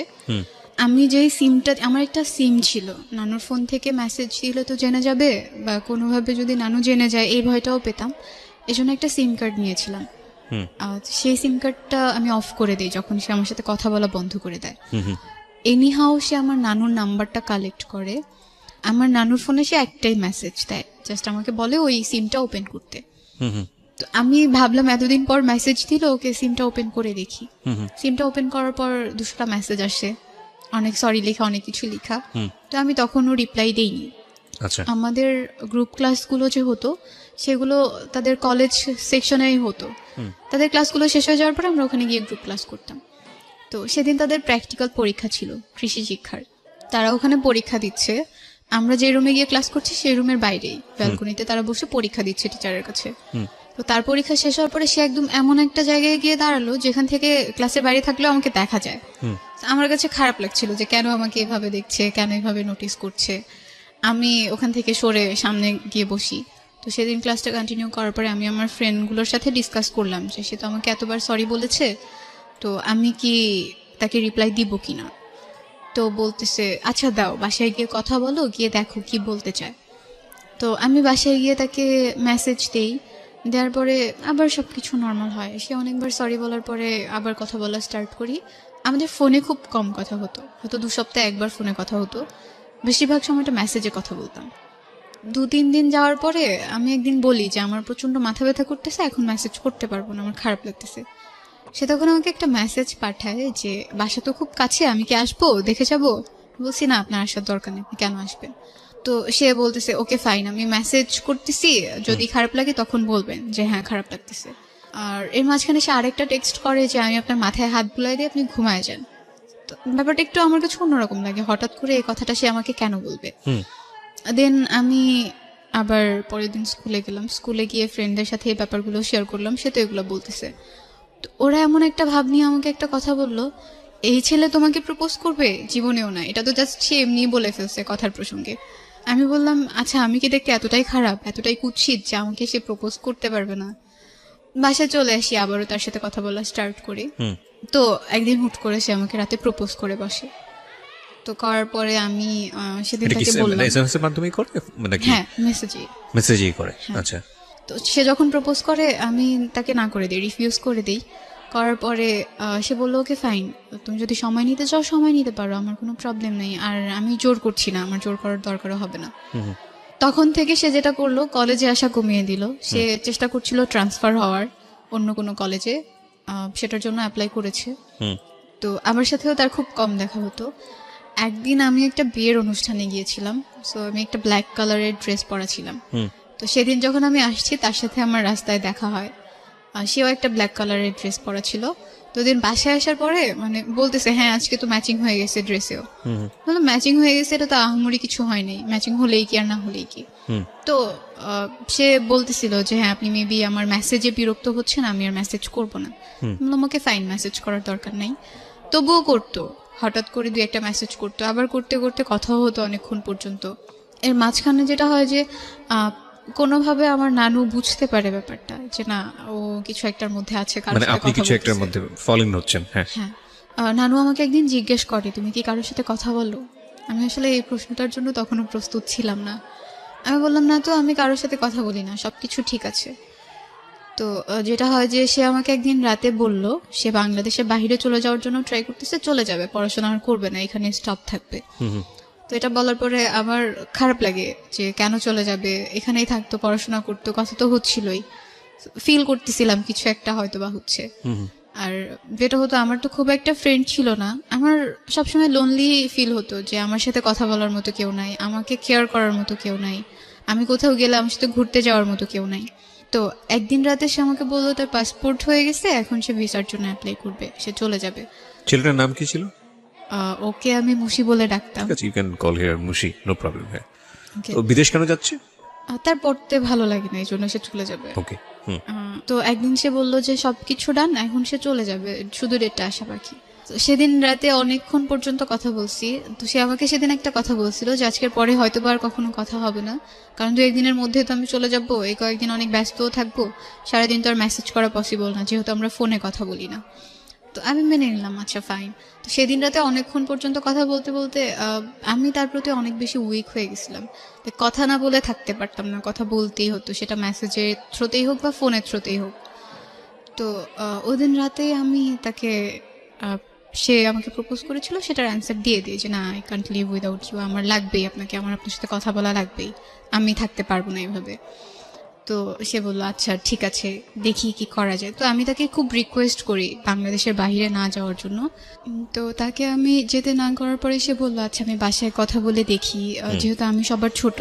[SPEAKER 2] আমি যেই সিমটা, আমার একটা সিম ছিল, নানুর ফোন থেকে মেসেজ দিলে তো জেনে যাবে বা কোনোভাবে যদি নানু জেনে যায় এই ভয়টাও পেতাম, এজন্য একটা সিম কার্ড নিয়েছিলাম। সেই সিম কার্ডটা আমি অফ করে দিই যখন সে আমার সাথে কথা বলা বন্ধ করে দেয়। এনিহাও সে আমার নানুর নাম্বারটা কালেক্ট করে, আমার নানুর ফোনে সে একটাই মেসেজ দেয়, জাস্ট আমাকে বলে ওই সিমটা ওপেন করতে। তো আমি ভাবলাম এতদিন পর মেসেজ দিল, ওকে সিমটা ওপেন করে দেখি। সিমটা ওপেন করার পর 200টা মেসেজ আসে, অনেক সরি লেখা, অনেক কিছু লেখা। তো আমি তখনও রিপ্লাই দেইনি।
[SPEAKER 1] আচ্ছা।
[SPEAKER 2] আমাদের গ্রুপ ক্লাসগুলো যে হতো সেগুলো তাদের কলেজ সেকশনেই হতো, তাদের ক্লাসগুলো শেষ হয়ে যাওয়ার পর আমরা ওখানে গিয়ে গ্রুপ ক্লাস করতাম। তো সেদিন তাদের প্র্যাকটিক্যাল পরীক্ষা ছিল কৃষি শিক্ষার, তারা ওখানে পরীক্ষা দিচ্ছে। আমরা যে রুমে গিয়ে ক্লাস করছি সেই রুমের বাইরেই ব্যালকনিতে তারা বসে পরীক্ষা দিচ্ছে টিচারের কাছে। তো তার পরীক্ষা শেষ হওয়ার পরে সে একদম এমন একটা জায়গায় গিয়ে দাঁড়ালো যেখান থেকে ক্লাসের বাইরে থাকলেও আমাকে দেখা যায়। আমার কাছে খারাপ লাগছিল যে কেন আমাকে এভাবে দেখছে, কেন এভাবে নোটিস করছে। আমি ওখান থেকে সরে সামনে গিয়ে বসি। তো সেদিন ক্লাসটা কন্টিনিউ করার পরে আমি আমার ফ্রেন্ডগুলোর সাথে ডিসকাস করলাম যে সে তো আমাকে এতবার সরি বলেছে, তো আমি কি তাকে রিপ্লাই দিব কিনা। তো বলতেছে আচ্ছা দাও, বাসায় গিয়ে কথা বলো, গিয়ে দেখো কি বলতে চায়। তো আমি বাসায় গিয়ে তাকে মেসেজ দেই, দেওয়ার পরে আবার সবকিছু নর্মাল হয়। সে অনেকবার সরি বলার পরে আবার কথা বলা স্টার্ট করি। আমাদের ফোনে খুব কম কথা হতো, হয়তো 2 সপ্তাহে একবার ফোনে কথা হতো, বেশিরভাগ সময়টা মেসেজে কথা বলতাম। 2-3 দিন যাওয়ার পরে আমি একদিন বলি যে আমার প্রচন্ড মাথা ব্যথা করতেছে, এখন মেসেজ করতে পারবো না, আমার খারাপ লাগতেছে। সে তখন আমাকে একটা মেসেজ পাঠায় যে বাসা তো খুব কাছে, আমি কি আসবো, দেখে যাবো। বলছি না আপনার আসার দরকার নেই, আপনি কেন আসবেন। তো সে বলতেছে ওকে ফাইন, আমি মেসেজ করতেছি, যদি খারাপ লাগে তখন বলবেন যে হ্যাঁ খারাপ লাগতেছে। আর এর মাঝখানে সে আরেকটা টেক্সট করে যে আমি আপনার মাথায় হাত বুলাই দিয়ে আপনি ঘুমায় যান। তো ব্যাপারটা একটু আমার কাছে অন্যরকম লাগে, হঠাৎ করে এই কথাটা সে আমাকে কেন বলবে।
[SPEAKER 1] হুম
[SPEAKER 2] দেন আমি আবার পরের দিন স্কুলে গেলাম, স্কুলে গিয়ে ফ্রেন্ডদের সাথে এই ব্যাপারগুলো শেয়ার করলাম, সে তো এগুলো বলতেছে। তো ওরা এমন একটা ভাব নিয়ে আমাকে একটা কথা বললো, এই ছেলে তোমাকে প্রপোজ করবে? জীবনেও না, এটা তো জাস্ট সে এমনি বলে ফেলছে কথার প্রসঙ্গে। আমি বললাম আচ্ছা আমি কি দেখতে এতটাই খারাপ, এতটাই কুৎসিত যে আমাকে সে প্রপোজ করতে পারবে না? বাসায় চলে আসি, আবারও তার সাথে কথা বলা স্টার্ট করি।
[SPEAKER 1] হুম
[SPEAKER 2] তো একদিন হুট করে সে আমাকে রাতে প্রপোজ করে বসে। তো করার পরে আমি সেদিন
[SPEAKER 1] এটা কি
[SPEAKER 2] তাকে বললাম,
[SPEAKER 1] এসএমএস এর মাধ্যমে করে নাকি
[SPEAKER 2] হ্যাঁ মেসেজে।
[SPEAKER 1] মেসেজই করে? আচ্ছা।
[SPEAKER 2] তো সে যখন প্রপোজ করে আমি তাকে না করে দিই, রিফিউজ করে দিই। করার পরে সে বললো ওকে ফাইন, তুমি যদি সময় নিতে চাও সময় নিতে পারো, আমার কোনো প্রবলেম নেই, আর আমি জোর করছি না, আমার জোর করার দরকারও হবে না।
[SPEAKER 1] হুম
[SPEAKER 2] তখন থেকে সে যেটা করলো, কলেজে আসা কমিয়ে দিল। সে চেষ্টা করছিল ট্রান্সফার হওয়ার অন্য কোনো কলেজে, সেটার জন্য অ্যাপ্লাই করেছে।
[SPEAKER 1] হুম
[SPEAKER 2] তো আমার সাথেও তার খুব কম দেখা হতো। একদিন আমি একটা বিয়ের অনুষ্ঠানে গিয়েছিলাম, সো আমি একটা ব্ল্যাক কালারের ড্রেস পরা ছিলাম।
[SPEAKER 1] হুম
[SPEAKER 2] তো সেদিন যখন আমি আসছি তার সাথে আমার রাস্তায় দেখা হয়, সেও একটা ব্ল্যাক কালারের ড্রেস পরা ছিল। তো দিন বাসায় আসার পরে মানে বলতেছে হ্যাঁ আজকে তো ম্যাচিং হয়ে গেছে ড্রেসেও।
[SPEAKER 1] হুম
[SPEAKER 2] বললাম ম্যাচিং হয়ে গেছে, এটা তো আহামরি কিছু হয়নি, ম্যাচিং হলেই কি আর না হলেই কি।
[SPEAKER 1] হুম
[SPEAKER 2] তো সে বলতেছিল যে হ্যাঁ আপনি মেবি আমার মেসেজে বিরক্ত হচ্ছেন, আমি আর মেসেজ করবো না। বললাম ওকে ফাইন, মেসেজ করার দরকার নেই। তবুও করতো, হঠাৎ করে দুই একটা মেসেজ করতো, আবার করতে করতে কথাও হতো অনেকক্ষণ পর্যন্ত। এর মাঝখানে যেটা হয় যে কোনোভাবে আমার নানু বুঝতে পারে ব্যাপারটা যে না ও কিছু একটার মধ্যে আছে, কারোর
[SPEAKER 1] মানে
[SPEAKER 2] সাথে
[SPEAKER 1] আপনি
[SPEAKER 2] কথা
[SPEAKER 1] কিছু একটার
[SPEAKER 2] বলতেছে।
[SPEAKER 1] মধ্যে ফলিং হচ্ছেন। হ্যাঁ
[SPEAKER 2] হ্যাঁ, নানু আমাকে একদিন জিজ্ঞেস করে তুমি কি কারোর সাথে কথা বলো? আমি আসলে এই প্রশ্নটার জন্য তখনও প্রস্তুত ছিলাম না। আমি বললাম না তো, আমি কারোর সাথে কথা বলি না, সবকিছু ঠিক আছে। তো যেটা হয় যে সে আমাকে একদিন রাতে বলল সে বাংলাদেশের বাইরে চলে যাওয়ার জন্য ট্রাই করতেছে, চলে যাবে, পড়াশোনা আর করবে না, এখানে স্টপ থাকবে।
[SPEAKER 1] হুম
[SPEAKER 2] তো এটা বলার পরে আমার খারাপ লাগে যে কেন চলে যাবে, এখানেই থাকতো, পড়াশোনা করতো, কথা তো হচ্ছিলই, ফিল করতেছিলাম কিছু একটা হয়তো বা হচ্ছে।
[SPEAKER 1] হুম
[SPEAKER 2] আর যেটা হতো, আমার তো খুব একটা ফ্রেন্ড ছিল না, আমার সবসময় লোনলি ফিল হতো যে আমার সাথে কথা বলার মতো কেউ নাই, আমাকে কেয়ার করার মতো কেউ নাই, আমি কোথাও গেলে আমার সাথে ঘুরতে যাওয়ার মতো কেউ নাই। তো একদিন রাতে সে আমাকে বললো তার পাসপোর্ট হয়ে গেছে, এখন সে ভিসার জন্য অ্যাপ্লাই করবে, সে চলে যাবে।
[SPEAKER 1] ছেলেটার নাম কি ছিল?
[SPEAKER 2] ওকে আমি মুশি বলে ডাকতাম।
[SPEAKER 1] ঠিক আছে, you can call here Mushi, no problem. হ্যাঁ,
[SPEAKER 2] Okay.
[SPEAKER 1] তো বিদেশ কেন যাচ্ছে?
[SPEAKER 2] তার পড়তে ভালো লাগে না, এই জন্য সে চলে যাবে।
[SPEAKER 1] ওকে। হুম
[SPEAKER 2] তো একদিন সে বললো যে সবকিছু ডান, এখন সে চলে যাবে, শুধু ডেটটা আসা বাকি। তো সেদিন রাতে অনেকক্ষণ পর্যন্ত কথা বলছি। তো সে আমাকে সেদিন একটা কথা বলছিল যে আজকের পরে হয়তো বা আর কখনো কথা হবে না, কারণ 2-1 দিনের মধ্যে তো আমি চলে যাব, এই কয়েকদিন অনেক ব্যস্তও থাকবো, সারাদিন তো আর মেসেজ করা পসিবল না যেহেতু আমরা ফোনে কথা বলি না। তো আমি মেনে নিলাম, আচ্ছা ফাইন। তো সেদিন রাতে অনেকক্ষণ পর্যন্ত কথা বলতে বলতে আমি তার প্রতি অনেক বেশি উইক হয়ে গেছিলাম। তো কথা না বলে থাকতে পারতাম না, কথা বলতেই হতো, সেটা মেসেজের থ্রুতেই হোক বা ফোনের থ্রুতেই হোক। তো ওই দিন রাতে আমি তাকে আহ, সে আমাকে প্রপোজ করেছিল, সেটার অ্যান্সার দিয়ে দিই যে না I can't live without you, আমার লাগবেই আপনাকে, আমার আপনার সাথে কথা বলা লাগবেই, আমি থাকতে পারবো না এইভাবে। তো সে বললো আচ্ছা ঠিক আছে, দেখি কি করা যায়। তো আমি তাকে খুব রিকোয়েস্ট করি বাংলাদেশের বাইরে না যাওয়ার জন্য। তো তাকে আমি যেতে না করার পরে সে বললো আচ্ছা আমি বাসায় কথা বলে দেখি, যেহেতু আমি সবার ছোট,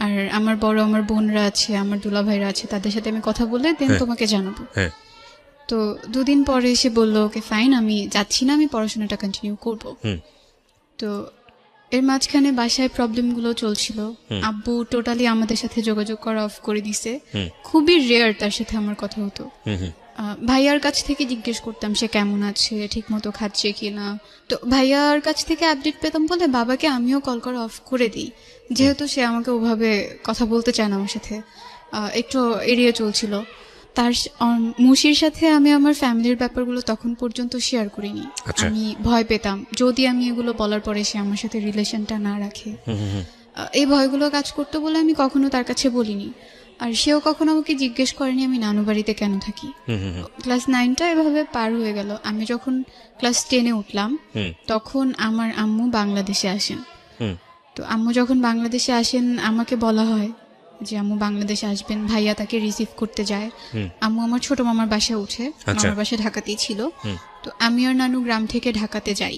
[SPEAKER 2] আর আমার বড় আমার বোনরা আছে, আমার দুলাভাইরা আছে, তাদের সাথে আমি কথা বলে দেন তোমাকে জানাবো।
[SPEAKER 1] হ্যাঁ
[SPEAKER 2] তো 2 দিন পরে সে বললো ওকে ফাইন, আমি যাচ্ছি না, আমি পড়াশোনাটা কন্টিনিউ করব।
[SPEAKER 1] হুম
[SPEAKER 2] তো এর মাঝখানে বাসায় প্রবলেমগুলো চলছিল, আব্বু টোটালি আমাদের সাথে যোগাযোগ করা অফ করে দিছে। খুবই রেয়ার তার সাথে আমার কথা হতো।
[SPEAKER 1] হুম হুম
[SPEAKER 2] ভাইয়ার কাছ থেকে জিজ্ঞেস করতাম সে কেমন আছে, ঠিক মতো খাচ্ছে কিনা। তো ভাইয়ার কাছ থেকে আপডেট পেতাম বলে বাবাকে আমিও কল করা অফ করে দিই, যেহেতু সে আমাকে ওভাবে কথা বলতে চায় না আমার সাথে, একটু এড়িয়ে চলছিল। তার মুশির সাথে আমি আমার ফ্যামিলির ব্যাপারগুলো তখন পর্যন্ত শেয়ার করিনি।
[SPEAKER 1] আচ্ছা।
[SPEAKER 2] আমি ভয় পেতাম যদি আমি এগুলো বলার পরে সে আমার সাথে রিলেশনটা না রাখে, এই ভয়গুলো কাজ করতো বলে আমি কখনো তার কাছে বলিনি। আর সেও কখনো আমাকে জিজ্ঞেস করেনি আমি নানু বাড়িতে কেন থাকি। ক্লাস 9টা এভাবে পার হয়ে গেল। আমি যখন ক্লাস 10-এ উঠলাম তখন আমার আম্মু বাংলাদেশে আসেন। তো আম্মু যখন বাংলাদেশে আসেন আমাকে বলা হয় যে আম্মু বাংলাদেশে আসবেন, ভাইয়া তাকে রিসিভ করতে যায়। আম্মু আমার ছোট মামার বাসায় উঠে, মামার বাসা ঢাকাতেই ছিল। তো আমি আর নানু গ্রাম থেকে ঢাকাতে যাই।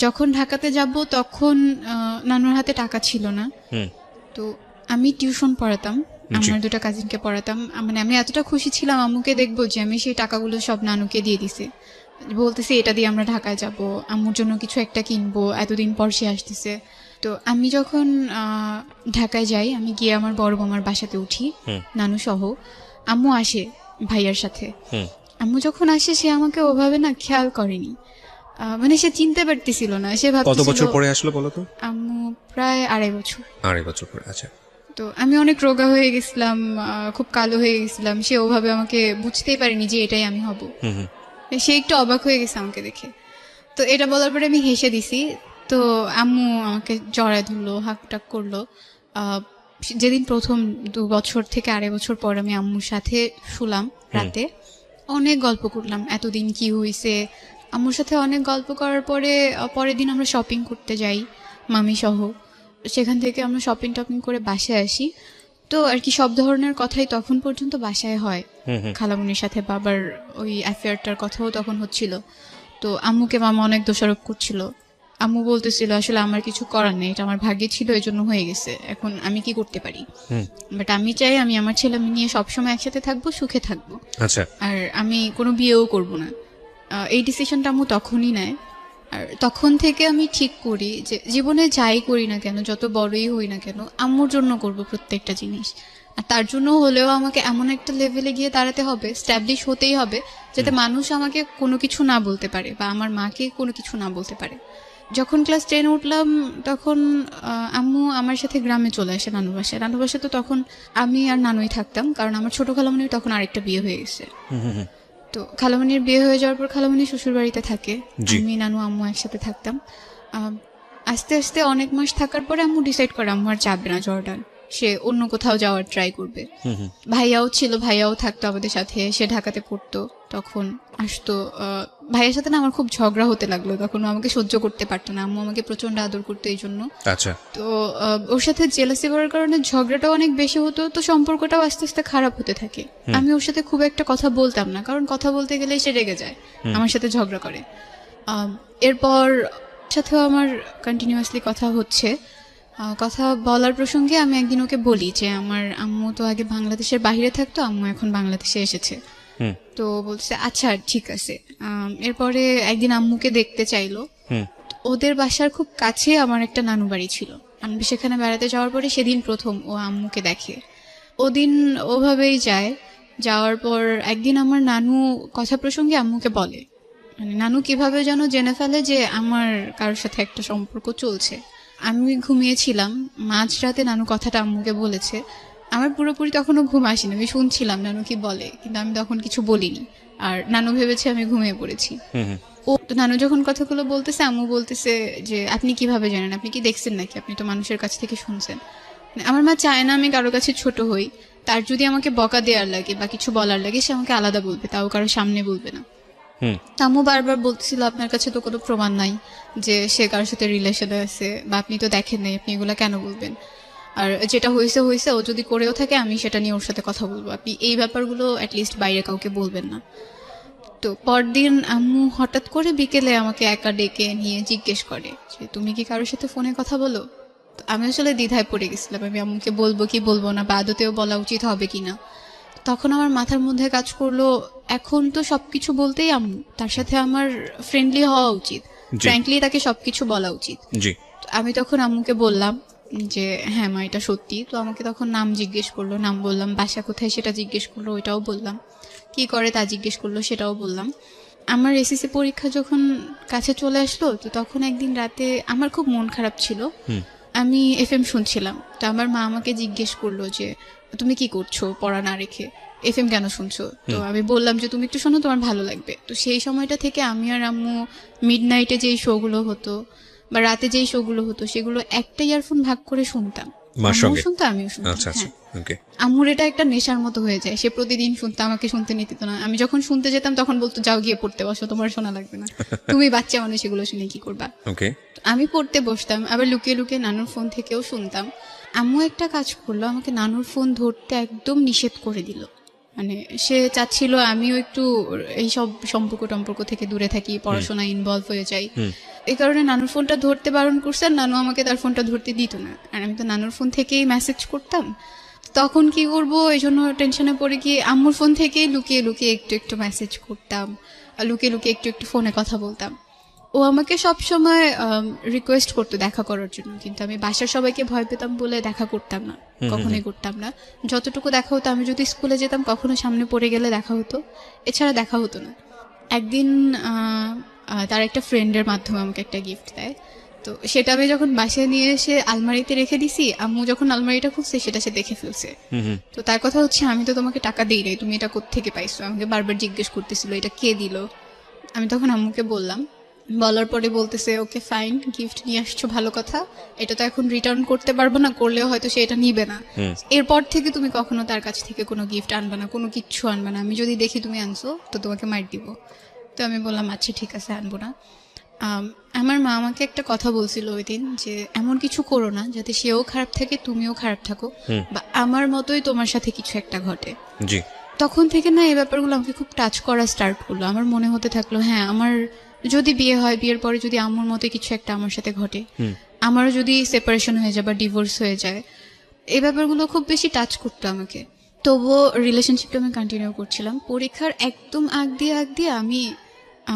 [SPEAKER 2] যখন ঢাকাতে যাব তখন নানুর হাতে টাকা ছিল না। তো আমি টিউশন পড়াতাম, আমার 2টা কাজিনকে পড়াতাম। মানে আমি এতটা খুশি ছিলাম আম্মুকে দেখবো যে আমি সেই টাকাগুলো সব নানুকে দিয়ে দিছি। বলতেছি এটা দিয়ে আমরা ঢাকায় যাব, আম্মুর জন্য কিছু একটা কিনবো, এতদিন পর সে আসতেছে। তো আমি যখন ঢাকায় যাই, আমি গিয়ে আমার বড় মামার বাসাতে উঠি নানু সহ। আম্মু আসে ভাইয়ার সাথে। আম্মু যখন আসে সে আমাকে ওভাবে না খেয়াল করেনি, মানে সে চিনতে পারতেছিল না। সে
[SPEAKER 1] কত
[SPEAKER 2] ভাবতেছিল
[SPEAKER 1] বছর পরে আসলো বলো তো?
[SPEAKER 2] আম্মু প্রায় 2.5 বছর।
[SPEAKER 1] 2.5 বছর পরে। আচ্ছা।
[SPEAKER 2] তো আমি অনেক রোগা হয়ে গেছিলাম, খুব কালো হয়ে গেছিলাম। সে ওভাবে আমাকে বুঝতেই পারেনি যে এটাই আমি হব। সে একটু অবাক হয়ে গেছে আমাকে দেখে। তো এটা বলার পরে আমি হেসে দিছি। তো আম্মু আমাকে জড়ায় ধরলো, হাঁকটাক করলো। যেদিন প্রথম 2 বছর থেকে 2.5 বছর পর আমি আম্মুর সাথে শুলাম রাতে, অনেক গল্প করলাম এতদিন কি হয়েছে। আম্মুর সাথে অনেক গল্প করার পরে পরের দিন আমরা শপিং করতে যাই মামি সহ। সেখান থেকে আমরা শপিং টপিং করে বাসায় আসি। তো আর কি সব ধরনের কথাই তখন পর্যন্ত বাসায় হয়। খালামুনির সাথে বাবার ওই অ্যাফেয়ারটার কথাও তখন হচ্ছিল। তো আম্মুকে মামা অনেক দোষারোপ করছিল। আম্মু বলতেছিল আসলে আমার কিছু করার নেই, এটা আমার ভাগ্যে ছিল, এই জন্য হয়ে গেছে, এখন আমি কি করতে পারি। বাট আমি চাই আমি আমার ছেলে নিয়ে সবসময় একসাথে থাকবো, সুখে থাকবো।
[SPEAKER 1] আচ্ছা।
[SPEAKER 2] আর আমি কোনো বিয়েও করব না। এই ডিসিশনটা আম্মু তখনই নেয়। আর তখন থেকে আমি ঠিক করি যে জীবনে যাই করি না কেন, যত বড়ই হই না কেন, আম্মুর জন্য করব প্রত্যেকটা জিনিস। আর তার জন্য হলেও আমাকে এমন একটা লেভেলে গিয়ে দাঁড়াতে হবে, স্ট্যাবলিশ হতেই হবে, যাতে মানুষ আমাকে কোনো কিছু না বলতে পারে বা আমার মাকে কোনো কিছু না বলতে পারে। যখন ক্লাস 10 উঠলাম তখন আম্মু আমার সাথে গ্রামে চলে আসে নানু বাসায়। নানু বাসায় তো তখন আমি আর নানুই থাকতাম, কারণ আমার ছোট খালামণির তখন আরেকটা বিয়ে হয়ে গেছে। তো খালামণির বিয়ে হয়ে যাওয়ার পর খালামণি শ্বশুর বাড়িতে থাকে, আমি নানু আম্মু একসাথে থাকতাম। আস্তে আস্তে অনেক মাস থাকার পরে আম্মু ডিসাইড করে আম্মু আর যাবে না জর্ডান, সে অন্য কোথাও যাওয়ার ট্রাই করবে। ভাইয়াও ছিল, ভাইয়াও থাকতো আমাদের সাথে, সে ঢাকাতে পড়তো, তখন আসতো। ভাইয়ের সাথে না আমার খুব ঝগড়া হতে লাগলো, তখন ও আমাকে সহ্য করতে পারতো না, আম্মু আমাকে প্রচন্ড আদর করতো এই জন্য।
[SPEAKER 1] আচ্ছা।
[SPEAKER 2] তো ওর সাথে জেলাসি করার কারণে ঝগড়াটাও অনেক বেশি হতো, তো সম্পর্কটাও আস্তে আস্তে খারাপ হতে থাকে। আমি ওর সাথে খুব একটা কথা বলতাম না, কারণ কথা বলতে গেলে সে রেগে যায়, আমার সাথে ঝগড়া করে। এরপর সাথেও আমার কন্টিনিউয়াসলি কথা হচ্ছে। কথা বলার প্রসঙ্গে আমি একদিন ওকে বলি যে আমার আম্মু তো আগে বাংলাদেশের বাইরে থাকতো, আম্মু এখন বাংলাদেশে এসেছে। তো বলছে আচ্ছা ঠিক আছে। এরপরে একদিন আম্মুকে দেখতে চাইলো। ওদের বাসার খুব কাছে আমার একটা নানু বাড়ি ছিল, আমি সেখানে বেড়াতে যাওয়ার পরে সেদিন প্রথম ও আম্মুকে দেখে। ওদিন ওভাবেই যায়। যাওয়ার পর একদিন আমার নানু কথা প্রসঙ্গে আম্মুকে বলে, মানে নানু কিভাবে যেন জেনে ফেলে যে আমার কারোর সাথে একটা সম্পর্ক চলছে। আমি ঘুমিয়েছিলাম, মাঝরাতে নানু কথাটা আম্মুকে বলেছে। আমার পুরোপুরি তখনও ঘুম আসেনি, আমি শুনছিলাম নানু কি বলে, কিন্তু আমি তখন কিছু বলিনি। আর নানু ভেবেছে আমি ঘুমিয়ে পড়েছি। ও তো নানু যখন কথাগুলো বলতেছে, আম্মু বলতেছে যে আপনি কিভাবে জানেন, আপনি কি দেখছেন নাকি, আপনি তো মানুষের কাছ থেকে শুনছেন। আমার মা চায় না আমি কারো কাছে ছোট হই, তার যদি আমাকে বকা দেওয়ার লাগে বা কিছু বলার লাগে সে আমাকে আলাদা বলবে, তাও কারো সামনে বলবে না। আম্মু বারবার বলতেছিল আপনার কাছে তো কোনো প্রমাণ নাই যে সে কারোর সাথে রিলেশনে আছে, বা আপনি তো দেখেন নাই, আপনি এগুলা কেন বলবেন। আর যেটা হয়েছে হয়েছে, ও যদি করেও থাকে আমি সেটা নিয়ে ওর সাথে কথা বলবো, আপনি এই ব্যাপারগুলো অ্যাটলিস্ট বাইরে কাউকে বলবেন না। তো পরদিন আম্মু হঠাৎ করে বিকেলে আমাকে একা ডেকে নিয়ে জিজ্ঞেস করে যে তুমি কি কারোর সাথে ফোনে কথা বলো। তো আমি আসলে দ্বিধায় পড়ে গেছিলাম, আমি আম্মুকে বলবো কি বলবো না, বা আদতেও বলা উচিত হবে কিনা। তখন আমার মাথার মধ্যে কাজ করলো, এখন তো সবকিছু বলতেই আম্মু, তার সাথে আমার ফ্রেন্ডলি হওয়া উচিত, ফ্র্যাঙ্কলি তাকে সবকিছু বলা উচিত। আমি তখন আম্মুকে বললাম যে হ্যাঁ মা এটা সত্যি। তো আমাকে তখন নাম জিজ্ঞেস করলো, নাম বললাম, বাসা কোথায় সেটা জিজ্ঞেস করলো, ওইটাও বললাম, কি করে তা জিজ্ঞেস করলো, সেটাও বললাম। আমার এসএসসি পরীক্ষা যখন কাছে চলে আসলো, তো তখন একদিন রাতে আমার খুব মন খারাপ ছিল, আমি এফএম শুনছিলাম। তো আমার মা আমাকে জিজ্ঞেস করলো যে তুমি কি করছো পড়া না রেখে, এফএম কেন শুনছো। তো আমি বললাম যে তুমি একটু শোনো, তোমার ভালো লাগবে। তো সেই সময়টা থেকে আমি আর আম্মু মিডনাইটে যেই শোগুলো হতো বা রাতে যেই শোগুলো হতো সেগুলো একটা ইয়ারফোন ভাগ করে শুনতাম, আমিও শুনতো আমিও শুনতাম। আম্মুর এটা একটা নেশার মতো হয়ে যায়, সে প্রতিদিন শুনতো, আমাকে শুনতে নিত না। আমি যখন শুনতে যেতাম তখন বলতো যাও গিয়ে পড়তে বসো, তোমার শোনা লাগবে না, তুমি বাচ্চা মানুষ এগুলো শুনে কি করবা। আমি পড়তে বসতাম, আবার লুকিয়ে লুকিয়ে নানুর ফোন থেকেও শুনতাম। আম্মু একটা কাজ করলো, আমাকে নানুর ফোন ধরতে একদম নিষেধ করে দিল। মানে সে চাচ্ছিল আমিও একটু এইসব সম্পর্ক থেকে দূরে থাকি, পড়াশোনায় ইনভলভ হয়ে যাই। এই কারণে নানুর ফোনটা ধরতে বারণ করছে, আর নানু আমাকে তার ফোনটা ধরতে দিত না। আর আমি তো নানুর ফোন থেকেই মেসেজ করতাম। তখন কি করব এই জন্য টেনশনে পড়ে গিয়ে আম্মুর ফোন থেকে লুকিয়ে লুকিয়ে একটু একটু মেসেজ করতাম, আর লুকিয়ে লুকিয়ে একটু একটু ফোনে কথা বলতাম। ও আমাকে সব সময় রিকোয়েস্ট করতো দেখা করার জন্য, কিন্তু আমি বাসার সবাইকে ভয় পেতাম বলে দেখা করতাম না, কখনোই করতাম না। যতটুকু দেখা হতো, আমি যদি স্কুলে যেতাম কখনো সামনে পড়ে গেলে দেখা হতো, এছাড়া দেখা হতো না। একদিন তার একটা ফ্রেন্ডের মাধ্যমে আমাকে একটা গিফট দেয়, তো সেটা আমি যখন বাসায় নিয়ে এসে আলমারিতে রেখে দিছি, আম্মু যখন আলমারিটা খুলছে সেটা সে দেখে ফেলছে। তো তার কথা হচ্ছে, আমি তো তোমাকে টাকা দিই নাই, তুমি এটা কোত্থেকে পাইছো? আমাকে বারবার জিজ্ঞেস করতেছিল এটা কে দিল। আমি তখন আম্মুকে বললাম, বলার পরে বলতেছে ওকে ফাইন, গিফট নিয়ে আসছো ভালো কথা, এটা তো এখন রিটার্ন করতে পারবো না, করলেও হয়তো সে এটা নিবে না। এরপর থেকে তুমি কখনো তার কাছ থেকে কোনো গিফট আনবে না, কোনো কিচ্ছু আনবে না, আমি যদি দেখি তুমি আনছো তো তোমাকে মার দিব। তো আমি বললাম আচ্ছা ঠিক আছে, আনবো না। আমার মা আমাকে একটা কথা বলছিল ওই দিন, যে এমন কিছু করো না যাতে সেও খারাপ থাকে তুমিও খারাপ থাকো, বা আমার মতোই তোমার সাথে কিছু একটা ঘটে।
[SPEAKER 1] জি।
[SPEAKER 2] তখন থেকে না এই ব্যাপারগুলো আমাকে খুব টাচ করা স্টার্ট করলো। আমার মনে হতে থাকলো, হ্যাঁ আমার যদি বিয়ে হয়, বিয়ের পরে যদি আম্মুর মতো কিছু একটা আমার সাথে ঘটে, আমারও যদি সেপারেশন হয়ে যায় বা ডিভোর্স হয়ে যায়, এই ব্যাপারগুলো খুব বেশি টাচ করতো আমাকে। তবুও রিলেশনশিপটা আমি কন্টিনিউ করছিলাম। পরীক্ষার একদম আগ দিয়ে আমি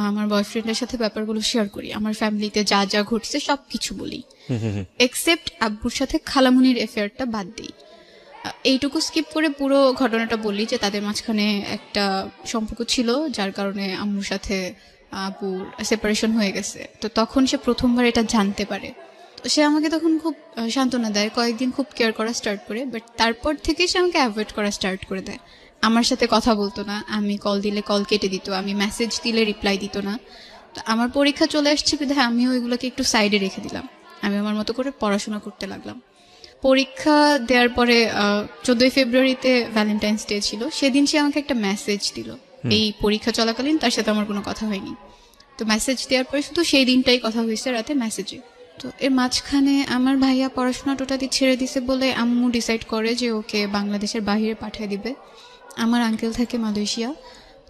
[SPEAKER 2] আমার বয়ফ্রেন্ডের সাথে ব্যাপারগুলো শেয়ার করি, আমার ফ্যামিলিতে যা যা ঘটছে সব কিছু বলি, এক্সেপ্ট আব্বুর সাথে খালামুনির এফেয়ারটা বাদ দিই। এইটুকু স্কিপ করে পুরো ঘটনাটা বলি যে তাদের মাঝখানে একটা সম্পর্ক ছিল, যার কারণে আম্মুর সাথে আপুর সেপারেশন হয়ে গেছে। তো তখন সে প্রথমবার এটা জানতে পারে। তো সে আমাকে তখন খুব সান্ত্বনা দেয়, কয়েকদিন খুব কেয়ার করা স্টার্ট করে, বাট তারপর থেকে সে আমাকে অ্যাভয়েড করা স্টার্ট করে দেয়। আমার সাথে কথা বলতো না, আমি কল দিলে কল কেটে দিত, আমি মেসেজ দিলে রিপ্লাই দিত না। তো আমার পরীক্ষা চলে আসছে বিধায় আমিও ওইগুলোকে একটু সাইডে রেখে দিলাম, আমি আমার মতো করে পড়াশোনা করতে লাগলাম। পরীক্ষা দেওয়ার পরে 14 ফেব্রুয়ারিতে ভ্যালেন্টাইন্স ডে ছিল, সেদিন সে আমাকে একটা মেসেজ দিল। এই পরীক্ষা চলাকালীন তার সাথে আমার কোনো কথা হয়নি, তো মেসেজ দেওয়ার পরে শুধু সেই দিনটাই কথা হয়েছে রাতে মেসেজে। তো এর মাঝখানে আমার ভাইয়া পড়াশোনা টোটালি ছেড়ে দিছে বলে আম্মু ডিসাইড করে যে ওকে বাংলাদেশের বাইরে পাঠিয়ে দিবে। আমার আঙ্কেল থাকে মালয়েশিয়া,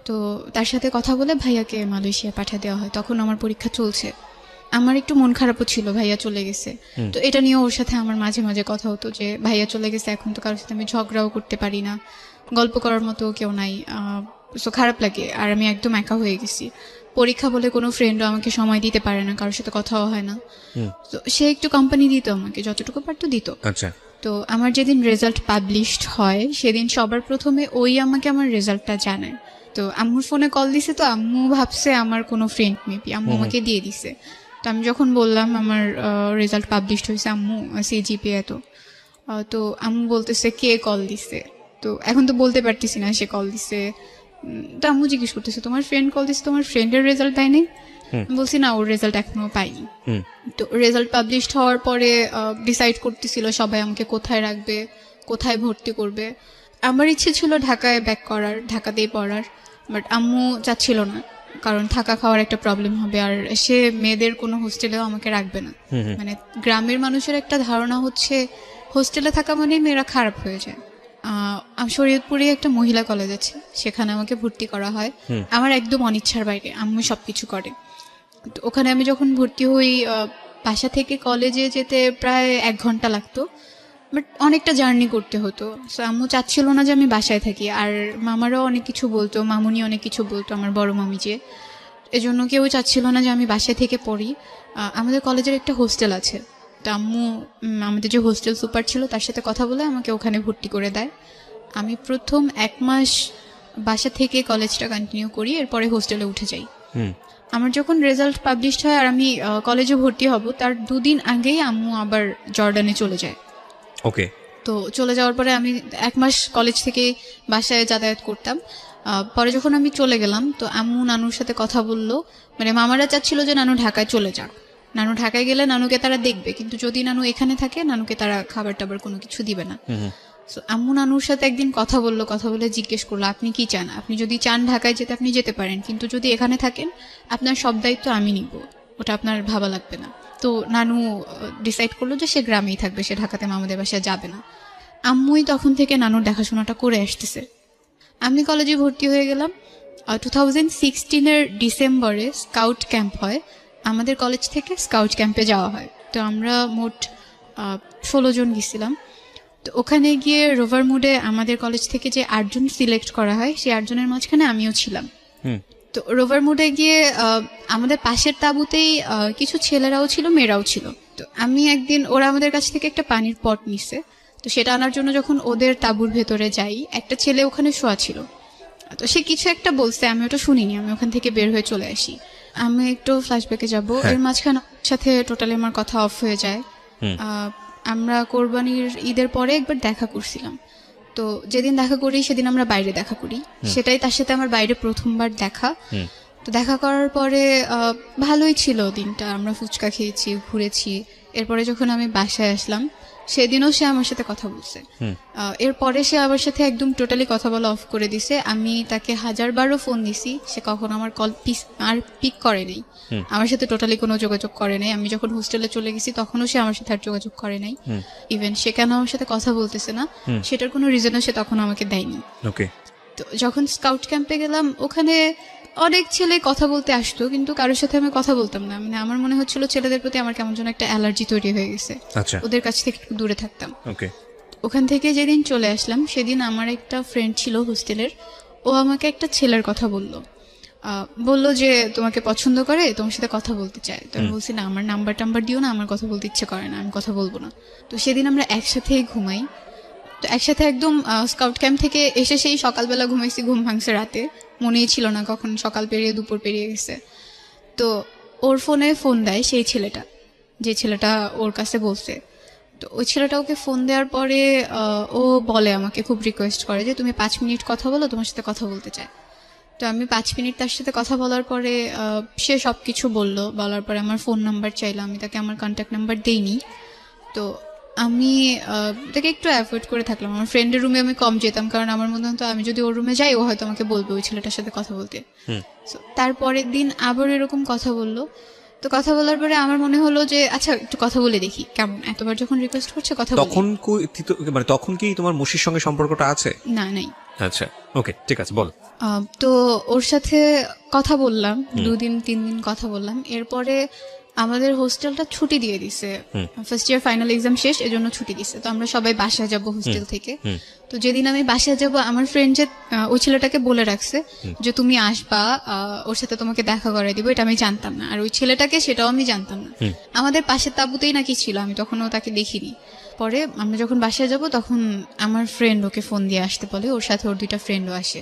[SPEAKER 2] তো তার সাথে কথা বলে ভাইয়াকে মালয়েশিয়া পাঠিয়ে দেওয়া হয়। তখন আমার পরীক্ষা চলছে, আমার একটু মন খারাপও ছিল ভাইয়া চলে গেছে। তো এটা নিয়ে ওর সাথে আমার মাঝে মাঝে কথা হতো যে ভাইয়া চলে গেছে, এখন তো কারোর সাথে আমি ঝগড়াও করতে পারি না, গল্প করার মতো কেউ নাই, সো খারাপ লাগে, আর আমি একদম একা হয়ে গেছি। পরীক্ষা বলে কোনো ফ্রেন্ডও আমাকে সময় দিতে পারে না, কারোর সাথে কথাও হয় না। তো সে একটু কোম্পানি দিত আমাকে, যতটুকু পারতো দিত।
[SPEAKER 1] আচ্ছা।
[SPEAKER 2] তো আমার যেদিন রেজাল্ট পাবলিশড হয় সেদিন সবার প্রথমে ওই আমাকে আমার রেজাল্টটা জানায়। তো আম্মুর ফোনে কল দিছে, তো আম্মু ভাবছে আমার কোনো ফ্রেন্ড মেবি, আম্মু আমাকে দিয়ে দিছে। তো আমি যখন বললাম আমার রেজাল্ট পাবলিশড হয়েছে আম্মু, সিজিপিএ এত, তো আম্মু বলতেছে কে কল দিছে। তো এখন তো বলতে পারতেছি না সে কল দিছে। তো আম্মু জিজ্ঞেস করতেছে তোমার ফ্রেন্ড কল দিছে, তোমার ফ্রেন্ডের রেজাল্ট দেয় নাই? বলছি না, ওর রেজাল্ট এখনো পাইনি। তো রেজাল্ট পাবলিশড হওয়ার পরে ডিসাইড করতেছিল সবাই আমাকে কোথায় রাখবে, কোথায় ভর্তি করবে। আমার ইচ্ছে ছিল ঢাকায় ব্যাক করার, ঢাকাতেই পড়ার, বাট আম্মু চাচ্ছিল না, কারণ থাকা খাওয়ার একটা প্রবলেম হবে, আর সে মেয়েদের কোনো হোস্টেলেও আমাকে রাখবে না। মানে গ্রামের মানুষের একটা ধারণা হচ্ছে হোস্টেলে থাকা মানে মেয়েরা খারাপ হয়ে যায়। শরীয়তপুরে একটা মহিলা কলেজ আছে, সেখানে আমাকে ভর্তি করা হয় আমার একদম অনিচ্ছার বাইরে, আম্মু সবকিছু করে। তো ওখানে আমি যখন ভর্তি হই, বাসা থেকে কলেজে যেতে প্রায় 1 ঘন্টা লাগতো, বাট অনেকটা জার্নি করতে হতো। সো আম্মু চাচ্ছিল না যে আমি বাসায় থাকি, আর মামারাও অনেক কিছু বলতো, মামুনি অনেক কিছু বলতো, আমার বড় মামি যে, এজন্য কেউ চাচ্ছিল না যে আমি বাসায় থেকে পড়ি। আমাদের কলেজের একটা হোস্টেল আছে, তো আম্মু আমাদের যে হোস্টেল সুপার ছিল তার সাথে কথা বলে আমাকে ওখানে ভর্তি করে দেয়। আমি প্রথম 1 মাস বাসা থেকে কলেজটা কন্টিনিউ করি, এরপরে হোস্টেলে উঠে যাই। আমার যখন রেজাল্ট পাবলিশড হয় আর আমি কলেজে ভর্তি হব, তার 2 দিন আগেই আম্মু আবার জর্ডানে চলে যায়।
[SPEAKER 1] ওকে।
[SPEAKER 2] তো চলে যাওয়ার পরে আমি 1 মাস কলেজ থেকে বাসায় যাতায়াত করতাম। পরে যখন আমি চলে গেলাম, তো আম্মু নানুর সাথে কথা বললো, মানে মামারা চাচ্ছিল যে নানু ঢাকায় চলে যাক, নানু ঢাকায় গেলে নানুকে তারা দেখবে, কিন্তু যদি নানু এখানে থাকে নানুকে তারা খাবার টাবার কোনো কিছু দিবে না। সো আম্মু নানুর সাথে একদিন কথা বললো, কথা বলে জিজ্ঞেস করলো আপনি কি চান, আপনি যদি চান ঢাকায় যেতে আপনি যেতে পারেন, কিন্তু যদি এখানে থাকেন আপনার সব দায়িত্ব আমি নিব, ওটা আপনার ভাবা লাগবে না। তো নানু ডিসাইড করলো যে সে গ্রামেই থাকবে, সে ঢাকাতে মামাদের বাসায় যাবে না। আম্মুই তখন থেকে নানুর দেখাশোনাটা করে আসতেছে। আমি কলেজে ভর্তি হয়ে গেলাম। 2016 ডিসেম্বরে স্কাউট ক্যাম্প হয়, আমাদের কলেজ থেকে স্কাউট ক্যাম্পে যাওয়া হয়। তো আমরা মোট 16 জন গেছিলাম। তো ওখানে গিয়ে রোভার মুডে আমাদের কলেজ থেকে যে 8 জন সিলেক্ট করা হয় সেই 8 জনের মাঝখানে আমিও ছিলাম।
[SPEAKER 1] হুম
[SPEAKER 2] তো রোভার মুডে গিয়ে আমাদের পাশের তাঁবুতেই কিছু ছেলেরাও ছিল, মেয়েরাও ছিল। তো আমি একদিন, ওরা আমাদের কাছ থেকে একটা পানির পট নিছে, তো সেটা আনার জন্য যখন ওদের তাঁবুর ভেতরে যাই, একটা ছেলে ওখানে শোয়া ছিল। তো সে কিছু একটা বলছে, আমি ওটা শুনিনি, আমি ওখান থেকে বের হয়ে চলে আসি। আমি একটু ফ্ল্যাশব্যাকে যাব, এর মাঝখানে ওর সাথে টোটালি আমার কথা অফ হয়ে যায়। আমরা কোরবানির ঈদের পরে একবার দেখা করছিলাম, তো যেদিন দেখা করি সেদিন আমরা বাইরে দেখা করি, সেটাই তার সাথে আমার বাইরে প্রথমবার দেখা। তো দেখা করার পরে ভালোই ছিল দিনটা, আমরা ফুচকা খেয়েছি, ঘুরেছি। এরপরে যখন আমি বাসায় আসলাম সেদিনও সে আমার সাথে কথা বলছে। এরপরে সে আমার সাথে একদম টোটালি কথা বলা অফ করে দিছে। আমি তাকে 1000বারও ফোন দিছি, সে কখনো আমার কল আর পিক করে নাই, আমার সাথে টোটালি কোনো যোগাযোগ করে নাই। আমি যখন হোস্টেলে চলে গেছি তখনও সে আমার সাথে আর যোগাযোগ করে নাই। ইভেন সে কেন আমার সাথে কথা বলতেছে না সেটার কোনো রিজনও সে তখন আমাকে দেয়নি।
[SPEAKER 1] ওকে।
[SPEAKER 2] তো যখন স্কাউট ক্যাম্পে গেলাম, ওখানে অনেক ছেলে কথা বলতে আসতো, কিন্তু কারোর সাথে আমি কথা বলতাম না। মানে আমার মনে হচ্ছিল ছেলেদের প্রতি আমার কেমন যেন একটা অ্যালার্জি তৈরি হয়ে গেছে,
[SPEAKER 1] আচ্ছা।
[SPEAKER 2] ওদের কাছ থেকে একটু দূরে থাকতাম।
[SPEAKER 1] ওকে।
[SPEAKER 2] ওখান থেকে যেদিন চলে আসলাম সেদিন আমার একটা ফ্রেন্ড ছিল হোস্টেলের, ও আমাকে একটা ছেলের কথা বললো যে তোমাকে পছন্দ করে, তোমার সাথে কথা বলতে চায়। তো আমি বলছি না, আমার নাম্বার টাম্বার দিও না, আমার কথা বলতে ইচ্ছে করে না, আমি কথা বলবো না। তো সেদিন আমরা একসাথেই ঘুমাই, তো একসাথে একদম স্কাউট ক্যাম্প থেকে এসে সেই সকালবেলা ঘুমাইছি, ঘুম ভাঙছে রাতে, মনেই ছিল না কখন সকাল পেরিয়ে দুপুর পেরিয়ে গেছে। তো ওর ফোনে ফোন দেয় সেই ছেলেটা, যে ছেলেটা ওর কাছে বলছে। তো ওই ছেলেটা ওকে ফোন দেওয়ার পরে ও বলে, আমাকে খুব রিকোয়েস্ট করে যে তুমি 5 মিনিট কথা বলো, তোমার সাথে কথা বলতে চায়। তো আমি 5 মিনিট তার সাথে কথা বলার পরে সে সবকিছু বলার পরে আমার ফোন নাম্বার চাইলো, আমি তাকে আমার কন্ট্যাক্ট নাম্বার দেইনি। তো আমি তাকে একটু অ্যাভয়েড করে থাকলাম, আমার ফ্রেন্ডের রুমে আমি কম যেতাম, কারণ আমার মনে হতো আমি যদি ওর রুমে যাই ও হয়তো আমাকে বলবে ওই ছেলেটার সাথে কথা বলতে। So, তারপরের দিন আবার এরকম কথা বললো। তো কথা বলার পরে আমার মনে হলো যে আচ্ছা একটু কথা বলে দেখি কেমন, এতবার যখন রিকোয়েস্ট করছে কথা বলি।
[SPEAKER 1] মানে তখন কি তোমার মুশির সঙ্গে সম্পর্কটা আছে?
[SPEAKER 2] না, নাই।
[SPEAKER 1] আচ্ছা, ওকে, ঠিক আছে, বল।
[SPEAKER 2] তো ওর সাথে কথা বললাম, 2-3 দিন কথা বললাম। এরপরে আমাদের হোস্টেলটা ছুটি দিয়ে দিছে, ফার্স্ট ইয়ার ফাইনাল এক্সাম শেষ, এজন্য ছুটি দিছে। তো আমরা সবাই বাসায় যাব হোস্টেল থেকে। তো যেদিন আমি বাসায় যাব, আমার ফ্রেন্ড যে ওই ছেলেটাকে বলে রাখছে যে তুমি আসবা, ওর সাথে তোমাকে দেখা করে দিব, এটা আমি জানতাম না। আর ওই ছেলেটাকে, সেটাও আমি জানতাম না। আমাদের পাশের তাঁবুতেই নাকি ছিল, আমি তখনও তাকে দেখিনি। পরে আমরা যখন বাসায় যাব তখন আমার ফ্রেন্ড ওকে ফোন দিয়ে আসতে বলে, ওর সাথে ওর 2টা ফ্রেন্ডও আসে।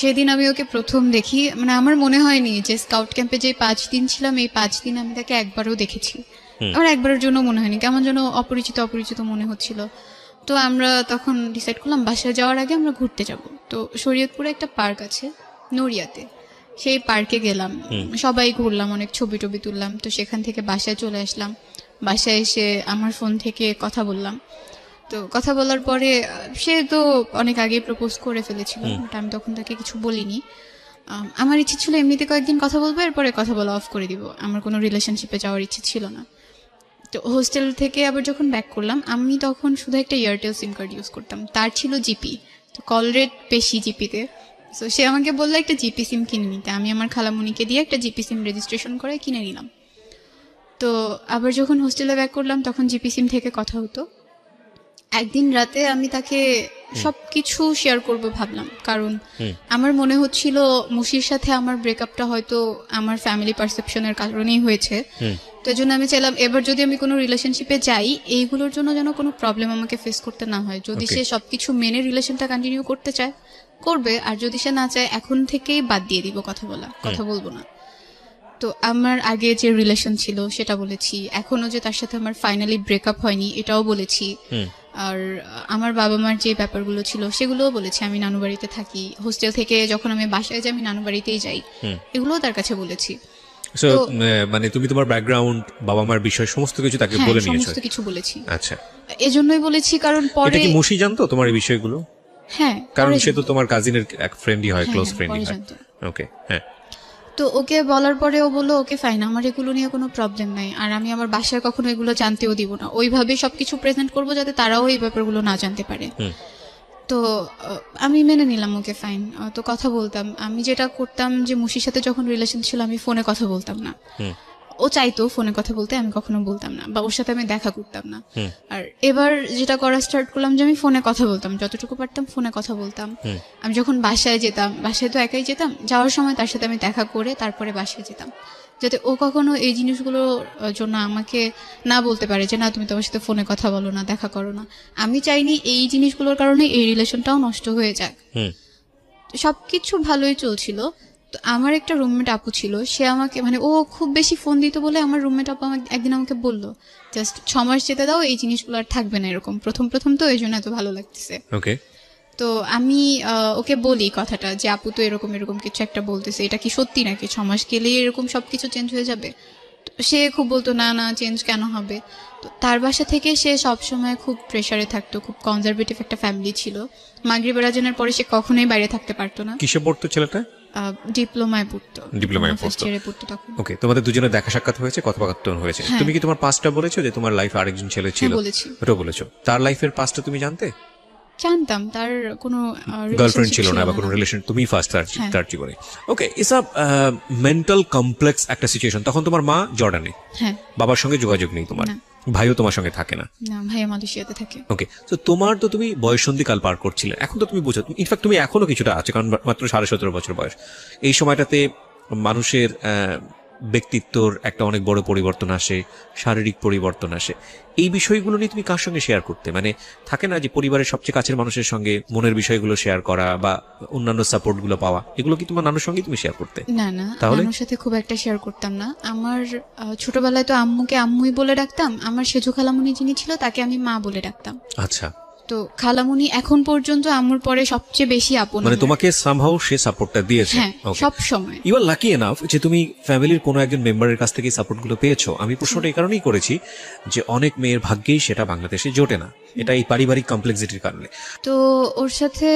[SPEAKER 2] সেদিন আমি ওকে প্রথম দেখি, মানে আমার মনে হয়নি যে স্কাউট ক্যাম্পে যে 5 দিন ছিলাম, এই 5 দিন আমি তাকে একবারও দেখেছি। আমার একবারের জন্য মনে হয়নি, কেমন যেন অপরিচিত অপরিচিত মনে হচ্ছিল। তো আমরা তখন ডিসাইড করলাম বাসায় যাওয়ার আগে আমরা ঘুরতে যাব। তো শরীয়তপুরে একটা পার্ক আছে নড়িয়াতে, সেই পার্কে গেলাম, সবাই ঘুরলাম, অনেক ছবি টবি তুললাম। তো সেখান থেকে বাসায় চলে আসলাম, বাসায় এসে আমার ফোন থেকে কথা বললাম। তো কথা বলার পরে সে তো অনেক আগে প্রপোজ করে ফেলেছিল, বাট আমি তখন তাকে কিছু বলিনি। আমার ইচ্ছে ছিল এমনিতে কয়েকদিন কথা বলবো, এরপরে কথা বলা অফ করে দিব, আমার কোনো রিলেশনশিপে যাওয়ার ইচ্ছে ছিল না। তো হোস্টেল থেকে আবার যখন ব্যাক করলাম, আমি তখন শুধু একটা এয়ারটেল সিম কার্ড ইউজ করতাম, তার ছিল জিপি। তো কল রেট বেশি জিপিতে, তো সে আমাকে বললো একটা জিপি সিম কিনে নিতে। আমি আমার খালামুনিকে দিয়ে একটা জিপি সিম রেজিস্ট্রেশন করে কিনে নিলাম। তো আবার যখন হোস্টেলে ব্যাক করলাম তখন জিপি সিম থেকে কথা হতো। একদিন রাতে আমি তাকে সবকিছু শেয়ার করব ভাবলাম, কারণ আমার মনে হচ্ছিল মুশির সাথে আমার ব্রেকআপটা হয়তো আমার ফ্যামিলি পারসেপশনের কারণেই হয়েছে। তো এই জন্য আমি চাইলাম এবার যদি আমি কোনো রিলেশনশিপে যাই, এইগুলোর জন্য যেন কোনো প্রবলেম আমাকে ফেস করতে না হয়। যদি সে সবকিছু মেনে রিলেশনটা কন্টিনিউ করতে চায় করবে, আর যদি সে না চায় এখন থেকেই বাদ দিয়ে দিব কথা বলবো না। তো আমার আগে যে রিলেশন ছিল সেটা বলেছি, এখনো যে তার সাথে আমার ফাইনালি ব্রেকআপ হয়নি এটাও বলেছি। আর আমার বাবা মার যে ব্যাপারগুলো ছিল সেগুলোও বলেছি। আমি নানু বাড়িতে থাকি, হোস্টেল থেকে যখন আমি বাসায় যাই আমি নানু বাড়িতেই যাই, এগুলোও তার কাছে বলেছি।
[SPEAKER 1] মানে তুমি তোমার ব্যাকগ্রাউন্ড, বাবা মার বিষয় সমস্ত কিছু তাকে বলে নিয়েছো?
[SPEAKER 2] সমস্ত কিছু বলেছি।
[SPEAKER 1] আচ্ছা,
[SPEAKER 2] এজন্যই বলেছি কারণ পরে
[SPEAKER 1] এটা কি মুশি জানতো তোমার এই বিষয়গুলো?
[SPEAKER 2] হ্যাঁ,
[SPEAKER 1] কারণ সে তো তোমার কাজিনের এক ফ্রেন্ডই হয়, ক্লোজ ফ্রেন্ডই হয়।
[SPEAKER 2] জানতো।
[SPEAKER 1] ওকে, হ্যাঁ।
[SPEAKER 2] তো ওকে বলার পরে ও বললো ওকে ফাইন, আমার এগুলো নিয়ে কোনো প্রবলেম নাই, আর আমি আমার বাসায় কখনো এগুলো জানতেও দিব না, ওইভাবে সবকিছু প্রেজেন্ট করবো যাতে তারাও এই ব্যাপারগুলো না জানতে পারে। তো আমি মেনে নিলাম, ওকে ফাইন। তো কথা বলতাম, আমি যেটা করতাম যে মুশির সাথে যখন রিলেশন ছিল আমি ফোনে কথা বলতাম না, ও চাইতো ফোনে কথা বলতে, আমি কখনো বলতাম না, বা ওর সাথে আমি দেখা করতাম না। আর এবার যেটা করা স্টার্ট করলাম যে আমি ফোনে কথা বলতাম, যতটুকু পারতাম ফোনে কথা বলতাম। আমি যখন বাসায় যেতাম, বাসায় তো একাই যেতাম, যাওয়ার সময় তার সাথে আমি দেখা করে তারপরে বাসায় যেতাম, যাতে ও কখনো এই জিনিসগুলোর জন্য আমাকে না বলতে পারে যে না তুমি তোমার সাথে ফোনে কথা বলো না, দেখা করো না। আমি চাইনি এই জিনিসগুলোর কারণে এই রিলেশনটাও নষ্ট হয়ে যাক। সবকিছু ভালোই চলছিল। তো আমার একটা রুমমেট আপু ছিল, সে আমাকে মানে ও খুব বেশি ফোন দিত বলে আমার রুমমেট আপু একদিন আমাকে বললো জাস্ট 6 মাস যেতে দাও, এই জিনিসগুলো আর থাকবে না এরকম, প্রথম প্রথম তো এই জন্য এত ভালো লাগতেছে।
[SPEAKER 1] ওকে,
[SPEAKER 2] তো আমি ওকে বলি কথাটা যে আপু তো এরকম এরকম কিছু একটা বলতেছে, এটা কি সত্যি নাকি 6 মাস গেলেই এরকম সবকিছু চেঞ্জ হয়ে যাবে? তো সে খুব বলতো না না চেঞ্জ কেন হবে। তো তার বাসা থেকে সে সবসময় খুব প্রেসারে থাকতো, খুব কনজারভেটিভ একটা ফ্যামিলি ছিল। মাগরিবের আজানের পরে সে কখনোই বাইরে থাকতে পারতো না।
[SPEAKER 1] কিসে পড়তো ছেলেটা?
[SPEAKER 2] ডিপ্লোমায় পড়তো,
[SPEAKER 1] ডিপ্লোমায়
[SPEAKER 2] ফার্স্ট
[SPEAKER 1] পড়তো।
[SPEAKER 2] ইয়ারে পড়তো তখন।
[SPEAKER 1] ওকে, তোমাদের দুজনের দেখা সাক্ষাৎ হয়েছে, কথাবার্তা হয়েছে।
[SPEAKER 2] হ্যাঁ।
[SPEAKER 1] তুমি কি তোমার পাস্টটা বলেছো যে তোমার লাইফে আরেকজন ছেলে ছিল?
[SPEAKER 2] হ্যাঁ, বলেছি।
[SPEAKER 1] ওটা বলেছো। তার লাইফের পাস্টটা তুমি জানতে?
[SPEAKER 2] জানতাম, তার কোনো
[SPEAKER 1] গার্লফ্রেন্ড
[SPEAKER 2] relationship
[SPEAKER 1] ছিল না বা কোনো রিলেশন, তুমি ফার্স্ট
[SPEAKER 2] হ্যাঁ।
[SPEAKER 1] তার জীবনে। ওকে, ইটস আ মেন্টাল কমপ্লেক্স একটা সিচুয়েশন। তখন তোমার মা জর্ডানে,
[SPEAKER 2] হ্যাঁ।
[SPEAKER 1] বাবার সঙ্গে যোগাযোগ নেই তোমার,
[SPEAKER 2] না।
[SPEAKER 1] ভাইও তোমার সঙ্গে থাকে না।
[SPEAKER 2] না, ভাইয়া মালয়েশিয়াতে থাকে।
[SPEAKER 1] ওকে, তো তোমার তো তুমি বয়ঃসন্ধিকাল পার করছিলে, এখন তো তুমি বুঝো, ইনফ্যাক্ট তুমি এখনো কিছুটা আছে, কারণ মাত্র 17.5 বছর বয়স। এই সময়টাতে মানুষের ব্যক্তিত্বর একটা অনেক বড় পরিবর্তন আসে, শারীরিক পরিবর্তন আসে। এই বিষয়গুলো নিয়ে তুমি কার সঙ্গে শেয়ার করতে? মানে থাকে না যে পরিবারের সবচেয়ে কাছের মানুষের সঙ্গে মনের বিষয়গুলো শেয়ার করা বা অন্যান্য সাপোর্ট গুলো পাওয়া, এগুলো কি তোমার নানুর সঙ্গে তুমি শেয়ার করতে?
[SPEAKER 2] না না,
[SPEAKER 1] তাহলে?
[SPEAKER 2] নানুর সাথে খুব একটা শেয়ার করতাম না। আমার ছোটবেলায় তো আম্মুকে আম্মুই বলে ডাকতাম, আমার সেজু খালামুনি যিনি ছিল তাকে আমি মা বলে ডাকতাম।
[SPEAKER 1] আচ্ছা,
[SPEAKER 2] তো খালামুনি এখন পর্যন্ত আম্মুর পরে সবচেয়ে বেশি আপন
[SPEAKER 1] মানে
[SPEAKER 2] আমার।
[SPEAKER 1] তোমাকে সামহাউ সে সাপোর্টটা দিয়েছে।
[SPEAKER 2] হ্যাঁ, সব সময়।
[SPEAKER 1] ইউ আর লাকি এনাফ যে তুমি ফ্যামিলির কোনো একজন মেম্বারের কাছ থেকে সাপোর্ট গুলো পেয়েছো। আমি প্রশ্নটা এই কারণেই করেছি যে অনেক মেয়ের ভাগ্যেই সেটা বাংলাদেশে জোটে না, এটা এই পারিবারিক কমপ্লেক্সিটির কারণে।
[SPEAKER 2] তো ওর সাথে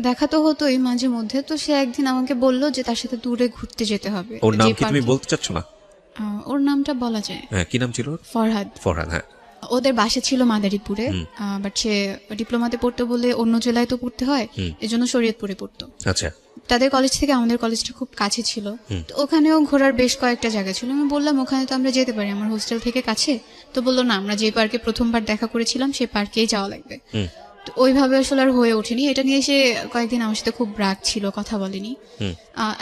[SPEAKER 2] দেখা তো হতোই মাঝে মধ্যে। তো সে একদিন আমাকে বললো যে তার সাথে দূরে ঘুরতে যেতে হবে।
[SPEAKER 1] ওর নাম
[SPEAKER 2] যে
[SPEAKER 1] কি তুমি
[SPEAKER 2] পার্কে-
[SPEAKER 1] বলতে চাচ্ছ না?
[SPEAKER 2] ওর নামটা বলা যায়।
[SPEAKER 1] হ্যাঁ, কি নাম ছিল ওর?
[SPEAKER 2] ফরহাদ।
[SPEAKER 1] ফরহাদ, হ্যাঁ।
[SPEAKER 2] ওদের বাসা ছিল মাদারীপুরে, বাট সে ডিপ্লোমাতে পড়তো বলে অন্য জেলায় তো পড়তে হয়, এজন্য শরীয়তপুরে পড়তো।
[SPEAKER 1] আচ্ছা,
[SPEAKER 2] তাদের কলেজ থেকে আমাদের কলেজটা খুব কাছে ছিল। তো ওখানেও ঘোরার বেশ কয়েকটা জায়গা ছিল। আমি বললাম ওখানে তো আমরা যেতে পারি, আমার হোস্টেল থেকে কাছে। তো বললো না, আমরা যে পার্কে প্রথমবার দেখা করেছিলাম সেই পার্কেই যাওয়া লাগবে। তো ওইভাবে আসলে আর হয়ে ওঠেনি। এটা নিয়ে সে কয়েকদিন আমার সাথে খুব রাগ ছিল, কথা বলেনি।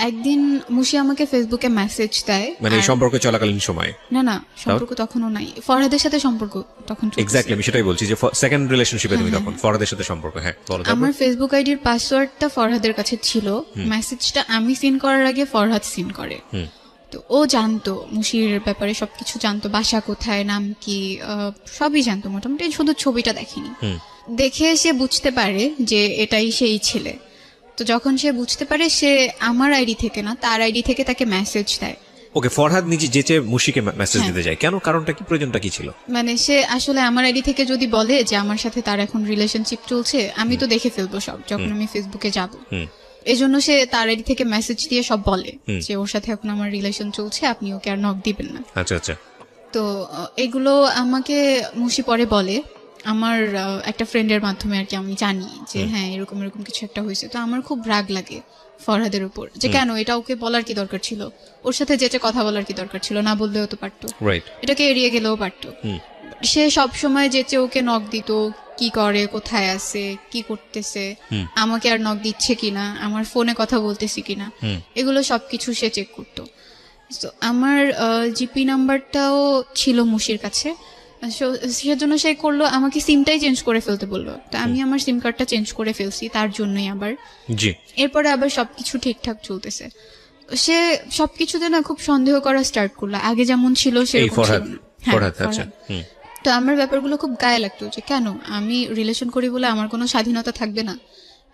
[SPEAKER 2] একদিন মুশি আমাকে ফেসবুকে মেসেজ দেয়,
[SPEAKER 1] মানে এই সম্পর্ক চলাকালীন সময়?
[SPEAKER 2] না না, সম্পর্ক তখনও নাই, ফরহাদের সাথে সম্পর্ক তখন চলছে।
[SPEAKER 1] এক্স্যাক্টলি, আমি সেটাই বলছি যে সেকেন্ড রিলেশনশিপে তুমি তখন ফরহাদের সাথে সম্পর্ক। হ্যাঁ, বলো। তারপর?
[SPEAKER 2] আমার ফেসবুক আইডির পাসওয়ার্ডটা ফরহাদের কাছে ছিল, মেসেজটা আমি সিন করার আগে ফরহাদ সিন করে। তো ও জানতো মুশির ব্যাপারে সবকিছু জানতো, বাসা কোথায়, নাম কি, সবই জানতো মোটামুটি, শুধু ছবিটা দেখেনি। দেখে সে বুঝতে পারে যে এটাই সেই ছেলে। তো যখন সে বুঝতে পারে, সে আমার আইডি থেকে না তার আইডি থেকে তাকে মেসেজ দেয়।
[SPEAKER 1] ওকে, ফরহাদ নিজে যেচে মুশিকে মেসেজ
[SPEAKER 2] হ্যাঁ।
[SPEAKER 1] দিতে যায় কেন? কারণটা কি, প্রয়োজনটা কি ছিল?
[SPEAKER 2] মানে সে আসলে আমার আইডি থেকে যদি বলে যে আমার সাথে তার এখন রিলেশনশিপ চলছে, আমি তো দেখে ফেলবো সব যখন আমি ফেসবুকে যাব। এই জন্য সে তার আইডি থেকে মেসেজ দিয়ে সব বলে যে ওর সাথে এখন আমার রিলেশন চলছে, আপনি ওকে আর নক দিবেন না।
[SPEAKER 1] আচ্ছা আচ্ছা।
[SPEAKER 2] তো এগুলো আমাকে মুশি পরে বলে, আমার একটা ফ্রেন্ডের মাধ্যমে আর কি আমি জানি যে হ্যাঁ এরকম এরকম কিছু একটা হয়েছে। তো আমার খুব রাগ লাগে ফরহাদের উপর যে কেন এটা ওকে বলার কি দরকার ছিল, ওর সাথে যেচে কথা বলার কি দরকার ছিল, না বললেও তো পারতো,
[SPEAKER 1] রাইট।
[SPEAKER 2] এটাকে এড়িয়ে গেলেও পারতো। সে সব সময় যেচে ওকে নক দিত, কি করে, কোথায় আছে, কি করতেছে, আমাকে আর নক দিচ্ছে কিনা, আমার ফোনে কথা বলতেছি কিনা, এগুলো সবকিছু সে চেক করতো। তো আমার জিপি নাম্বারটাও ছিল মুশির কাছে, সেজন্য সে করলো আমাকে সিমটাই চেঞ্জ করে ফেলতে বললো। তো আমি আমার সিম কার্ডটা চেঞ্জ করে ফেলছি তার জন্যই আবার।
[SPEAKER 1] জি।
[SPEAKER 2] এরপরে আবার সবকিছু ঠিকঠাক চলতেছে। সে সবকিছুতে না খুব সন্দেহ করা স্টার্ট করলো, আগে যেমন ছিল
[SPEAKER 1] এই
[SPEAKER 2] সেরকম ছিল
[SPEAKER 1] ফরহাদ?
[SPEAKER 2] না। হ্যাঁ,
[SPEAKER 1] ফরহাদ, আচ্ছা।
[SPEAKER 2] ফরহাদ। তো আমার ব্যাপারগুলো খুব গায়ে লাগতো যে কেন আমি রিলেশন করি বলে আমার কোনো স্বাধীনতা থাকবে না,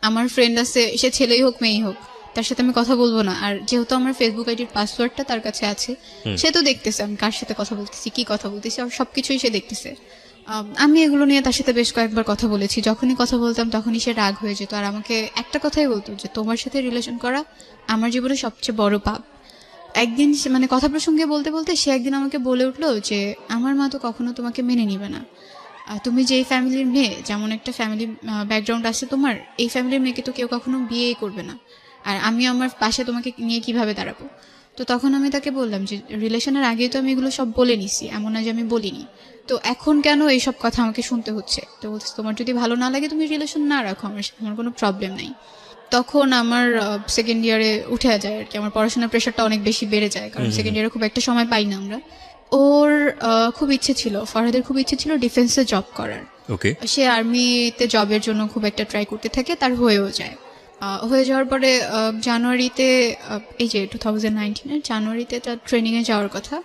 [SPEAKER 2] আমার ফ্রেন্ড আছে, সে ছেলেই হোক মেয়েই হোক, তার সাথে আমি কথা বলবো না। আর যেহেতু আমার ফেসবুক আইডির পাসওয়ার্ডটা তার কাছে আছে, সে তো দেখতেছে আমি কার সাথে কথা বলতেছি, কি কথা বলতেছি, আর সবকিছুই সে দেখতেছে। আমি এগুলো নিয়ে তার সাথে বেশ কয়েকবার কথা বলেছি, যখনই কথা বলতাম তখনই সে রাগ হয়ে যেত আর আমাকে একটা কথাই বলতো যে তোমার সাথে রিলেশন করা আমার জীবনে সবচেয়ে বড় পাপ। একদিন মানে কথা প্রসঙ্গে বলতে বলতে সে একদিন আমাকে বলে উঠলো যে আমার মা তো কখনো তোমাকে মেনে নিবে না, তুমি যে ফ্যামিলির মেয়ে, যেমন একটা ফ্যামিলি ব্যাকগ্রাউন্ড আছে তোমার, এই ফ্যামিলির মেয়েকে তো কেউ কখনো বিয়েই করবে না, আর আমি আমার পাশে তোমাকে নিয়ে কিভাবে দাঁড়াবো। তো তখন আমি তাকে বললাম যে রিলেশনের আগে তো আমি এগুলো সব বলে নিছি, এমন না যে আমি বলিনি, তো এখন কেন এইসব কথা আমাকে শুনতে হচ্ছে? তো বলছে তোমার যদি ভালো না লাগে তুমি রিলেশন না রাখো, আমার সাথে আমার কোনো প্রবলেম নাই। তখন আমার সেকেন্ড ইয়ারে উঠে যায় আর কি, আমার পড়াশোনার প্রেশারটা অনেক বেশি বেড়ে যায়, কারণ সেকেন্ড ইয়ারে খুব একটা সময় পাই না আমরা। ওর খুব ইচ্ছে ছিল, ফরহাদের খুব ইচ্ছে ছিল ডিফেন্সে জব করার।
[SPEAKER 1] ওকে।
[SPEAKER 2] সে আর্মিতে জবের জন্য খুব একটা ট্রাই করতে থাকে, তার হয়েও যায়। হয়ে যাওয়ার পরে জানুয়ারিতে, এই যে 2019-এর জানুয়ারিতে তার ট্রেনিংয়ে যাওয়ার কথা।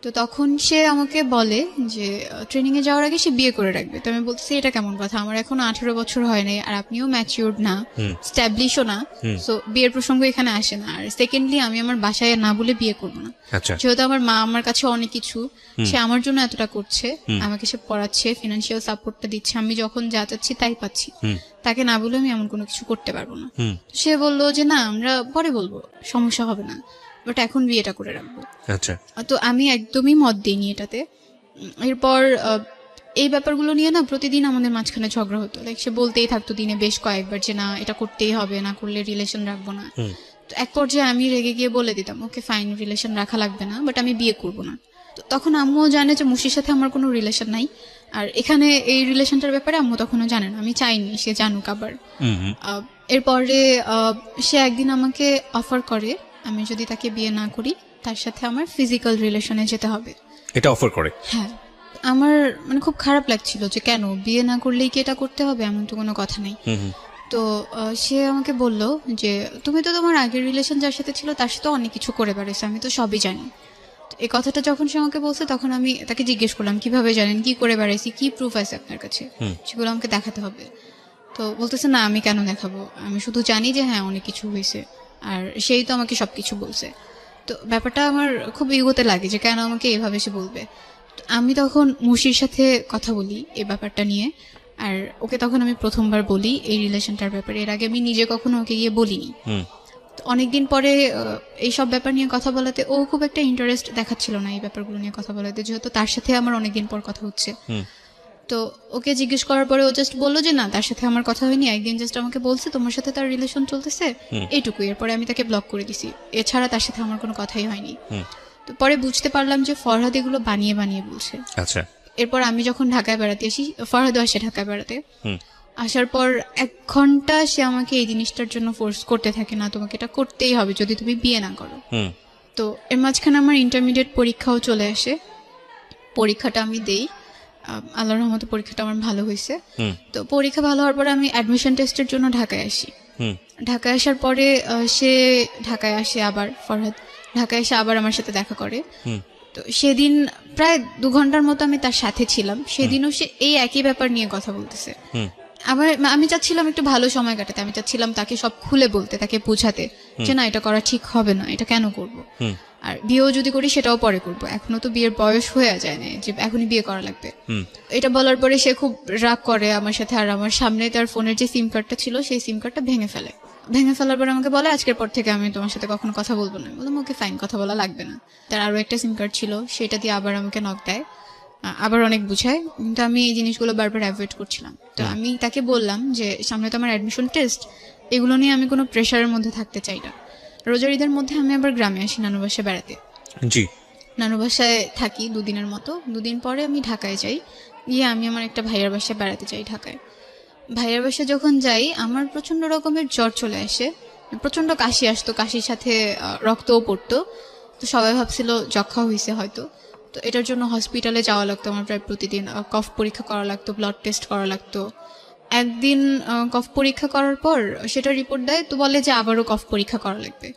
[SPEAKER 2] তো তখন সে আমাকে বলে যে ট্রেনিংয়ে যাওয়ার আগে সে বিয়ে করে রাখবে। তো আমি বলতেছি এটা কেমন কথা, আমার এখনো 18 বছর হয় নাই, আর আপনিও ম্যাচিউরড না, স্ট্যাবলিশও না, সো বিয়ের প্রসঙ্গ এখানে আসে না। আর সেকেন্ডলি আমি আমার বাসায় না বলে বিয়ে করবো না,
[SPEAKER 1] আচ্ছা।
[SPEAKER 2] যেহেতু আমার মা আমার কাছে অনেক কিছু, সে আমার জন্য এতটা করছে, আমাকে সে পড়াচ্ছে, ফিনান্সিয়াল সাপোর্টটা দিচ্ছে, আমি যখন যা চাচ্ছি তাই পাচ্ছি, তাকে না বলে আমি এমন কোনো কিছু করতে পারবো না। সে বললো যে না আমরা পরে বলবো, সমস্যা হবে না, বাট এখন বিয়েটা করে রাখবো।
[SPEAKER 1] আচ্ছা।
[SPEAKER 2] তো আমি একদমই মত দিইনি এটাতে। এরপর এই ব্যাপারগুলো নিয়ে না প্রতিদিন আমাদের মাঝখানে ঝগড়া হতো, লাইক সে বলতেই থাকতো দিনে বেশ কয়েকবার যে না এটা করতেই হবে, না করলে রিলেশন রাখবো না। তো এক পর্যায়ে আমি রেগে গিয়ে বলে দিতাম ওকে ফাইন, রিলেশন রাখা লাগবে না, বাট আমি বিয়ে করবো না। তো তখন আম্মুও জানে যে মুশির সাথে আমার কোনো রিলেশন নাই, আর এখানে এই রিলেশনটার ব্যাপারে আম্মু তখনও জানে না, আমি চাইনি সে জানুক আবার। এরপরে সে একদিন আমাকে অফার করে আমি যদি তাকে বিয়ে না করি তার সাথে আমার ফিজিক্যাল রিলেশনে যেতে হবে।
[SPEAKER 1] এটা অফার করে?
[SPEAKER 2] হ্যাঁ। আমার মানে খুব খারাপ লাগছিল যে কেন বিয়ে না করলেই কি এটা করতে হবে, এমন তো কোনো কথা নেই। তো সে আমাকে বলল যে তুমি তো তোমার আগের রিলেশন যার সাথে ছিল তার সাথে অনেক কিছু করে বেড়েছো, আমি তো সবই জানি। এই কথাটা যখন সে আমাকে বলছে তখন আমি তাকে জিজ্ঞেস করলাম কিভাবে জানেন, কি করে বেড়াইছি, কি প্রুফ আছে আপনার কাছে, সেগুলো আমাকে দেখাতে হবে। তো বলতেছে না আমি কেন দেখাবো, আমি শুধু জানি যে হ্যাঁ অনেক কিছু হয়েছে, আর সেই তো আমাকে সবকিছু বলছে। তো ব্যাপারটা আমার খুব ইগোতে লাগে যে কেন আমাকে এভাবে সে বলবে। তো আমি তখন মুশির সাথে কথা বলি এই ব্যাপারটা নিয়ে, আর ওকে তখন আমি প্রথমবার বলি এই রিলেশনটার ব্যাপারে, এর আগে আমি নিজে কখনো ওকে গিয়ে বলিনি। তো অনেকদিন পরে এইসব ব্যাপার নিয়ে কথা বলাতে ও খুব একটা ইন্টারেস্ট দেখাচ্ছিল না এই ব্যাপারগুলো নিয়ে কথা বলাতে, যেহেতু তার সাথে আমার অনেকদিন পর কথা হচ্ছে। তো ওকে জিজ্ঞেস করার পরে ও জাস্ট বললো যে না তার সাথে আমার কথা হয়নি, একদিন জাস্ট আমাকে বলছে তোমার সাথে তার রিলেশন চলতেছে, এইটুকুই। এরপরে আমি তাকে ব্লক করে দিছি, এছাড়া তার সাথে আমার কোনো কথাই হয়নি। তো পরে বুঝতে পারলাম যে ফরহাদ এগুলো বানিয়ে বানিয়ে বলছে।
[SPEAKER 1] আচ্ছা।
[SPEAKER 2] এরপর আমি যখন ঢাকায় বেড়াতে আসি, ফরহাদও আসে ঢাকায় বেড়াতে, আসার পর 1 ঘন্টা সে আমাকে এই জিনিসটার জন্য ফোর্স করতে থাকে না তোমাকে এটা করতেই হবে যদি তুমি বিয়ে না করো। তো এর মাঝখানে আমার ইন্টারমিডিয়েট পরীক্ষাও চলে আসে, পরীক্ষাটা আমি দেই, আল্লাহর রহমতে পরীক্ষাটা আমার ভালো হয়েছে। তো পরীক্ষা ভালো হওয়ার পরে আমি অ্যাডমিশন টেস্টের জন্য ঢাকায় আসি। ঢাকায় আসার পরে সে ঢাকায় আসে আবার, ফরহাদ ঢাকায় এসে আবার আমার সাথে দেখা করে। তো সেদিন প্রায় 2 ঘন্টার মতো আমি তার সাথে ছিলাম, সেদিনও সে এই একই ব্যাপার নিয়ে কথা বলতেছে। আবার আমি চাচ্ছিলাম একটু ভালো সময় কাটাতে, আমি চাচ্ছিলাম তাকে সব খুলে বলতে, তাকে বোঝাতে যে না এটা করা ঠিক হবে না, এটা কেন করব, আর বিয়েও যদি করি সেটাও পরে করব, এখনো তো বিয়ের বয়স হয়ে যায় না যে এখনই বিয়ে করা লাগবে। এটা বলার পরে সে খুব রাগ করে আমার সাথে, আর আমার সামনে তার ফোনের যে সিম কার্ডটা ছিল সেই সিম কার্ডটা ভেঙে ফেলে। ভেঙে ফেলার পর আমাকে বলে আজকের পর থেকে আমি তোমার সাথে কখনো কথা বলবো না। বললাম ওকে ফাইন, কথা বলা লাগবে না। তার আরো একটা সিম কার্ড ছিল, সেটা দিয়ে আবার আমাকে নক দেয়, আবার অনেক বুঝায়, কিন্তু আমি এই জিনিসগুলো বারবার অ্যাভয়েড করছিলাম। তো আমি তাকে বললাম যে সামনে তো আমার অ্যাডমিশন টেস্ট, এগুলো নিয়ে আমি কোনো প্রেশারের মধ্যে থাকতে চাই না। রোজার ঈদের মধ্যে আমি আবার গ্রামে আসি নানু বাসায় বেড়াতে।
[SPEAKER 1] জি।
[SPEAKER 2] নানু বাসায় থাকি 2 দিনের মতো, 2 দিন পরে আমি ঢাকায় যাই, গিয়ে আমি আমার একটা ভাইয়ার বাসায় বেড়াতে যাই ঢাকায়। ভাইয়ার বাসায় যখন যাই আমার প্রচন্ড রকমের জ্বর চলে আসে, প্রচন্ড কাশি আসতো, কাশির সাথে রক্তও পড়তো। তো সবাই ভাবছিল যক্ষা হয়েছে হয়তো। তো এটার জন্য হসপিটালে যাওয়া লাগতো আমার প্রায় প্রতিদিন, কফ পরীক্ষা করা লাগতো, ব্লাড টেস্ট করা লাগতো। একদিন কফ পরীক্ষা করার পর সেটা রিপোর্ট দেয়, তো বলে যে আবারও কফ পরীক্ষা করা লাগবে।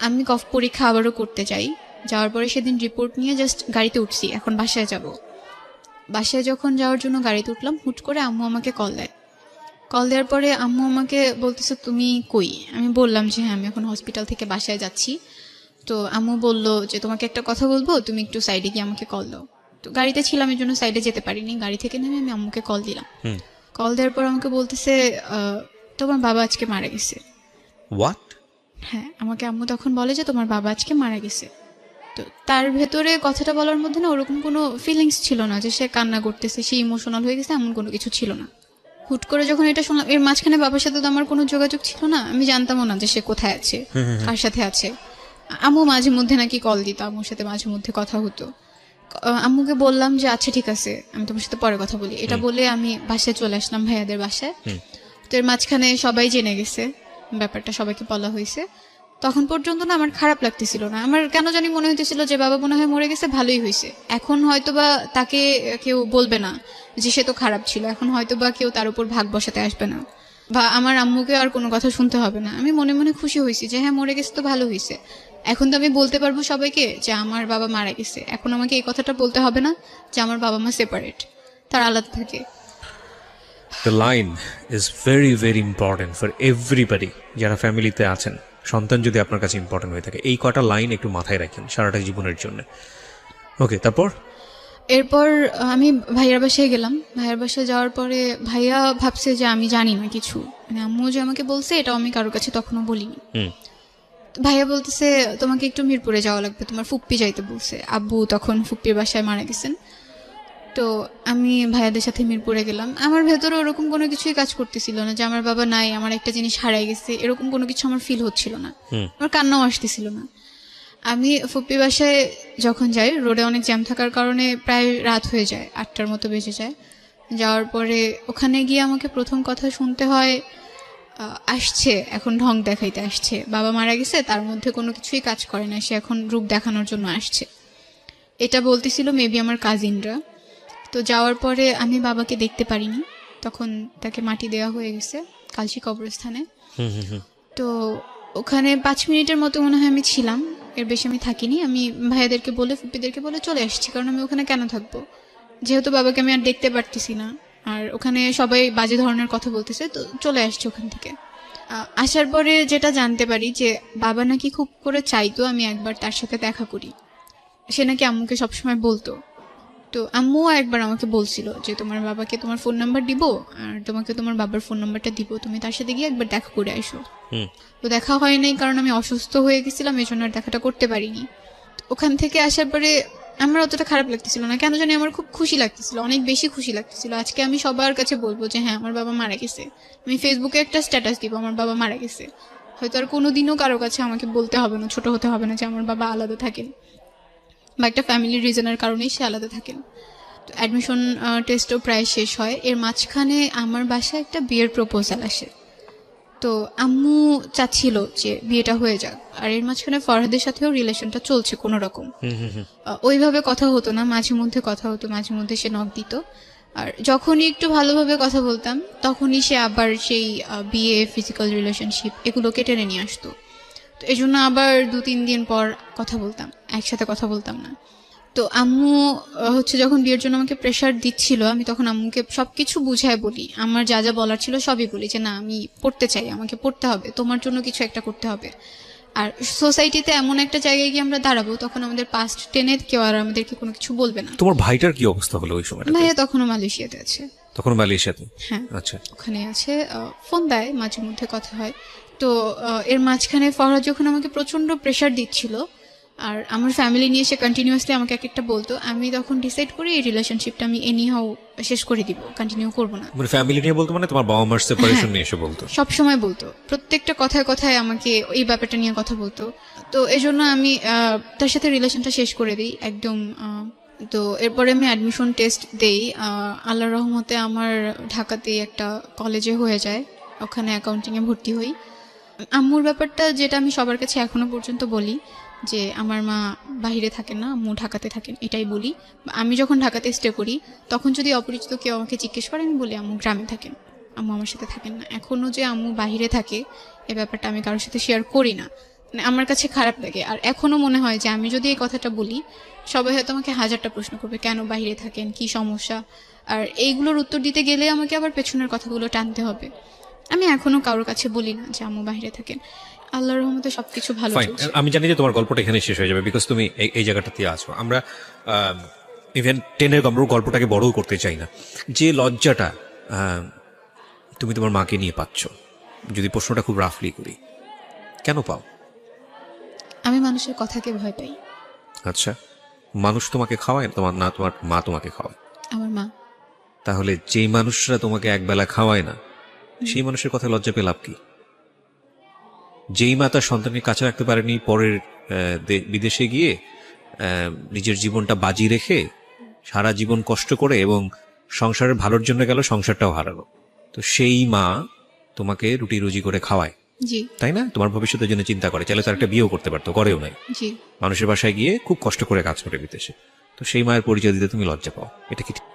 [SPEAKER 2] আমি কফ পরীক্ষা আবারও করতে যাই, যাওয়ার পরে সেদিন রিপোর্ট নিয়ে জাস্ট গাড়িতে উঠছি, এখন বাসায় যাব। বাসায় যখন যাওয়ার জন্য গাড়িতে উঠলাম, হুট করে আম্মু আমাকে কল দেয়। কল দেওয়ার পরে আম্মু আমাকে বলতেছে তুমি কই। আমি বললাম যে হ্যাঁ আমি এখন হসপিটাল থেকে বাসায় যাচ্ছি। তো আম্মু বলল যে তোমাকে একটা কথা বলবো, তুমি একটু সাইডে গিয়ে আমাকে কল দাও। তো গাড়িতে ছিলাম এই জন্য সাইডে যেতে পারিনি, গাড়ি থেকে নেমে আমি আম্মুকে কল দিলাম। কল দেওয়ার পর আমাকে বলতেছে তোমার বাবা আজকে মারা গেছে।
[SPEAKER 1] হোয়াট?
[SPEAKER 2] হ্যাঁ, আমাকে আম্মু তখন বলে যে তোমার বাবা আজকে মারা গেছে। তো তার ভেতরে কথাটা বলার মধ্যে না ওরকম কোনো ফিলিংস ছিল না যে সে কান্না করতেছে, সে ইমোশনাল হয়ে গেছে, এমন কোনো কিছু ছিল না। হুট করে যখন এটা শুনলাম, এর মাঝখানে বাবার সাথে তো আমার কোনো যোগাযোগ ছিল না, আমি জানতামও না যে সে কোথায় আছে, কার সাথে আছে। আম্মু মাঝে মধ্যে নাকি কল দিত, আম্মুর সাথে মাঝে মধ্যে কথা হতো। আম্মুকে বললাম যে আচ্ছা ঠিক আছে, আমি তোমার সাথে পরে কথা বলি, এটা বলে আমি বাসায় চলে আসলাম, ভাইয়াদের বাসায়। তো এর মাঝখানে সবাই জেনে গেছে ব্যাপারটা, সবাইকে বলা হয়েছে। তখন পর্যন্ত না আমার খারাপ লাগতেছিল না, আমার কেন জানি মনে হইতেছিল যে বাবা মনে হয় মরে গেছে, ভালোই হয়েছে। এখন হয়তো বা তাকে কেউ বলবে না যে সে তো খারাপ ছিল, এখন হয়তো বা কেউ তার উপর ভাগ বসাতে আসবে না, বা আমার আম্মুকে আর কোনো কথা শুনতে হবে না। আমি মনে মনে খুশি হয়েছি যে হ্যাঁ মরে গেছে তো ভালো হয়েছে। এখন তো আমি বলতে পারবো সবাইকে যে আমার বাবা মারা গেছে, এখন আমাকে এই কথাটা বলতে হবে না যে আমার বাবা মা সেপারেট, তার আলাদা থাকে।
[SPEAKER 1] The line is very very important for everybody. যারা ফ্যামিলিতে আছেন, সন্তান যদি আপনার কাছে ইম্পর্টেন্ট হয়ে থাকে, এই কটা লাইন একটু মাথায় রাখেন সারাটা জীবনের জন্য। ওকে, তারপর?
[SPEAKER 2] এরপর আমি ভাইয়ার বাসায় গেলাম। ভাইয়ার বাসায় যাওয়ার পরে ভাইয়া ভাবছে যে আমি জানি না কিছু, মানে আম্মু যে আমাকে বলছে এটা আমি কারোর কাছে তখনও বলিনি। তো ভাইয়া বলতেছে তোমাকে একটু মিরপুরে যাওয়া লাগবে, তোমার ফুপ্পি যাইতে বলছে। আব্বু তখন ফুপ্পির বাসায় মারা গেছেন। তো আমি ভাইয়াদের সাথে মিরপুরে গেলাম। আমার ভেতরে ওরকম কোনো কিছুই কাজ করতেছিল না যে আমার বাবা নাই, আমার একটা জিনিস হারাই গেছে, এরকম কোনো কিছু আমার ফিল হচ্ছিল না, আমার কান্নাও আসতেছিল না। আমি ফুপ্পি বাসায় যখন যাই, রোডে অনেক জ্যাম থাকার কারণে প্রায় রাত হয়ে যায়, 8টার মতো বেজে যায়। যাওয়ার পরে ওখানে গিয়ে আমাকে প্রথম কথা শুনতে হয় আসছে এখন ঢং দেখাইতে আসছে, বাবা মারা গেছে, তার মধ্যে কোনো কিছুই কাজ করে না, সে এখন রূপ দেখানোর জন্য আসছে, এটা বলতেছিল মেবি আমার কাজিনরা। তো যাওয়ার পরে আমি বাবাকে দেখতে পারিনি, তখন তাকে মাটি দেওয়া হয়ে গেছে কালশি কবরস্থানে। তো ওখানে 5 মিনিটের মতো মনে হয় আমি ছিলাম, এর বেশি আমি থাকিনি। আমি ভাইয়াদেরকে বলে ফুপ্পিদেরকে বলে চলে আসছি, কারণ আমি ওখানে কেন থাকবো, যেহেতু বাবাকে আমি আর দেখতে পারতেছি না, আর ওখানে সবাই বাজে ধরনের কথা বলতেছে, তো চলে আসছি ওখান থেকে। আসার পরে যেটা জানতে পারি যে বাবা নাকি খুব করে চাইতো আমি একবার তার সাথে দেখা করি, সে নাকি আম্মুকে সবসময় বলতো। তো আম্মুও একবার আমাকে বলছিল যে তোমার বাবাকে তোমার ফোন নাম্বার দিব, আর তোমাকে তোমার বাবার ফোন নাম্বারটা দিব, তুমি তার সাথে গিয়ে একবার দেখা করে আসো। তো দেখা হয় নাই, কারণ আমি অসুস্থ হয়ে গেছিলাম, এই জন্য আর দেখাটা করতে পারিনি। তো ওখান থেকে আসার পরে আমার অতটা খারাপ লাগতেছিল না, কেন জানি আমার খুব খুশি লাগতেছিল, অনেক বেশি খুশি লাগতেছিল। আজকে আমি সবার কাছে বলবো যে হ্যাঁ আমার বাবা মারা গেছে, আমি ফেসবুকে একটা স্ট্যাটাস দিব আমার বাবা মারা গেছে। হয়তো আর কোনোদিনও কারো কাছে আমাকে বলতে হবে না, ছোট হতে হবে না যে আমার বাবা আলাদা থাকেন, বা একটা ফ্যামিলির রিজনের কারণেই সে আলাদা থাকেন। তো অ্যাডমিশন টেস্টও প্রায় শেষ হয়, এর মাঝখানে আমার বাসায় একটা বিয়ের প্রপোজাল আসে। তো আম্মু চাচ্ছিল যে বিয়েটা হয়ে যাক, আর এর মাঝখানে ফরহাদের সাথেও রিলেশনটা চলছে কোনো রকম। ওইভাবে কথা হতো না, মাঝে মধ্যে কথা হতো, মাঝে মধ্যে সে নক দিত, আর যখনই একটু ভালোভাবে কথা বলতাম তখনই সে আবার সেই বিয়ে, ফিজিক্যাল রিলেশনশিপ এগুলোকে টেনে নিয়ে আসতো। তো এই জন্য আবার 2-3 দিন পর কথা বলতাম, একসাথে কথা বলতাম না। তো আম্মু হচ্ছে যখন বিয়ের জন্য আমাকে প্রেশার দিচ্ছিল, আমি তখন আম্মুকে সবকিছু বুঝায় বলি, আমার যা যা বলার ছিল সবই বলি, যে না আমি পড়তে চাই, আমাকে পড়তে হবে, তোমার জন্য কিছু একটা করতে হবে। আর সোসাইটিতে এমন একটা জায়গায় গিয়ে আমরা দাঁড়াবো, তখন আমাদের পাস্ট টেনে কেউ আর আমাদেরকে কোনো কিছু বলবে না।
[SPEAKER 1] তোমার ভাইটার কি অবস্থা হলো ওই সময়টা?
[SPEAKER 2] ভাইয়া তখনও মালয়েশিয়াতে আছে।
[SPEAKER 1] তখন মালয়েশিয়াতে?
[SPEAKER 2] হ্যাঁ,
[SPEAKER 1] আচ্ছা।
[SPEAKER 2] ওখানে আছে, ফোন দেয়, মাঝে মধ্যে কথা হয়। তো এর মাঝখানে ফরহাদ যখন আমাকে প্রচন্ড প্রেশার দিচ্ছিল, আর আমার ফ্যামিলি নিয়ে সে কন্টিনিউয়াসলি আমাকে এক একটা বলতো, আমি তখন ডিসাইড করি এই রিলেশনশিপটা আমি এনিহাও শেষ করে দিব, কন্টিনিউ করব না।
[SPEAKER 1] মানে ফ্যামিলি নিয়ে বলতো, মানে তোমার বাবা মার সেপারেশন নিয়ে এসে বলতো?
[SPEAKER 2] সব সময় বলতো, প্রত্যেকটা কথায় কথায় আমাকে এই ব্যাপারটা নিয়ে কথা বলতো। তো এই জন্য আমি তার সাথে রিলেশনটা শেষ করে দিই একদম। তো এরপরে আমি অ্যাডমিশন টেস্ট দেই, আল্লাহর রহমতে আমার ঢাকাতেই একটা কলেজে হয়ে যায়, ওখানে অ্যাকাউন্টিংয়ে ভর্তি হই। আম্মুর ব্যাপারটা যেটা আমি সবার কাছে এখনো পর্যন্ত বলি, যে আমার মা বাইরে থাকেন না, আম্মু ঢাকাতে থাকেন, এটাই বলি। আমি যখন ঢাকাতে স্টে করি তখন যদি অপরিচিত কেউ আমাকে জিজ্ঞেস করে, আমি বলি আম্মু গ্রামে থাকেন, আম্মু আমার সাথে থাকেন না। এখনো যে আম্মু বাইরে থাকে এই ব্যাপারটা আমি কারোর সাথে শেয়ার করি না, মানে আমার কাছে খারাপ লাগে। আর এখনো মনে হয় যে আমি যদি এই কথাটা বলি, সবাই হয়তো আমাকে 1000টা প্রশ্ন করবে, কেন বাইরে থাকেন, কি সমস্যা। আর এইগুলোর উত্তর দিতে গেলে আমাকে আবার পেছনের কথাগুলো টানতে হবে। আমি এখনো কারোর কাছে বলি না যে আম্মু বাইরে থাকেন। আল্লাহর রহমতে সবকিছু ভালো
[SPEAKER 1] ফাইন,
[SPEAKER 2] চলছে।
[SPEAKER 1] আমি জানি যে তোমার গল্পটা এখানে শেষ হয়ে যাবে, বিকজ তুমি এই জায়গাটাতে আছো। আমরা ইভেন 10-এর গল্পটাকে বড়ও করতে চাই না। যে লজ্জাটা তুমি তোমার মাকে নিয়ে পাচ্ছ, যদি প্রশ্নটা খুব রাফলি করি, কেন পাও?
[SPEAKER 2] আমি মানুষের কথাকে ভয় পাই।
[SPEAKER 1] আচ্ছা, মানুষ তোমাকে খাওয়ায় তোমার না, তোমার মা তোমাকে খাওয়ায়?
[SPEAKER 2] আমার মা।
[SPEAKER 1] তাহলে যেই মানুষরা তোমাকে একবেলা খাওয়ায় না, সেই মানুষের কথা লজ্জা পেয়ে লাভ কি? যেই মা তার সন্তানকে কাছে রাখতে পারেনি, পরের বিদেশে গিয়ে নিজের জীবনটা বাজি রেখে সারা জীবন কষ্ট করে এবং সংসারের ভালোর জন্য গেল, সংসারটাও হারালো। তো সেই মা তোমাকে রুটি রুজি করে খাওয়ায়,
[SPEAKER 2] জি
[SPEAKER 1] তাই না? তোমার ভবিষ্যতের জন্য চিন্তা করে, চাইলে তার একটা বিয়েও করতে পারতো, করেও নাই।
[SPEAKER 2] জি।
[SPEAKER 1] মানুষের বাসায় গিয়ে খুব কষ্ট করে কাজ করে বিদেশে। তো সেই মায়ের পরিচয় দিতে তুমি লজ্জা পাও, এটা কি ঠিক?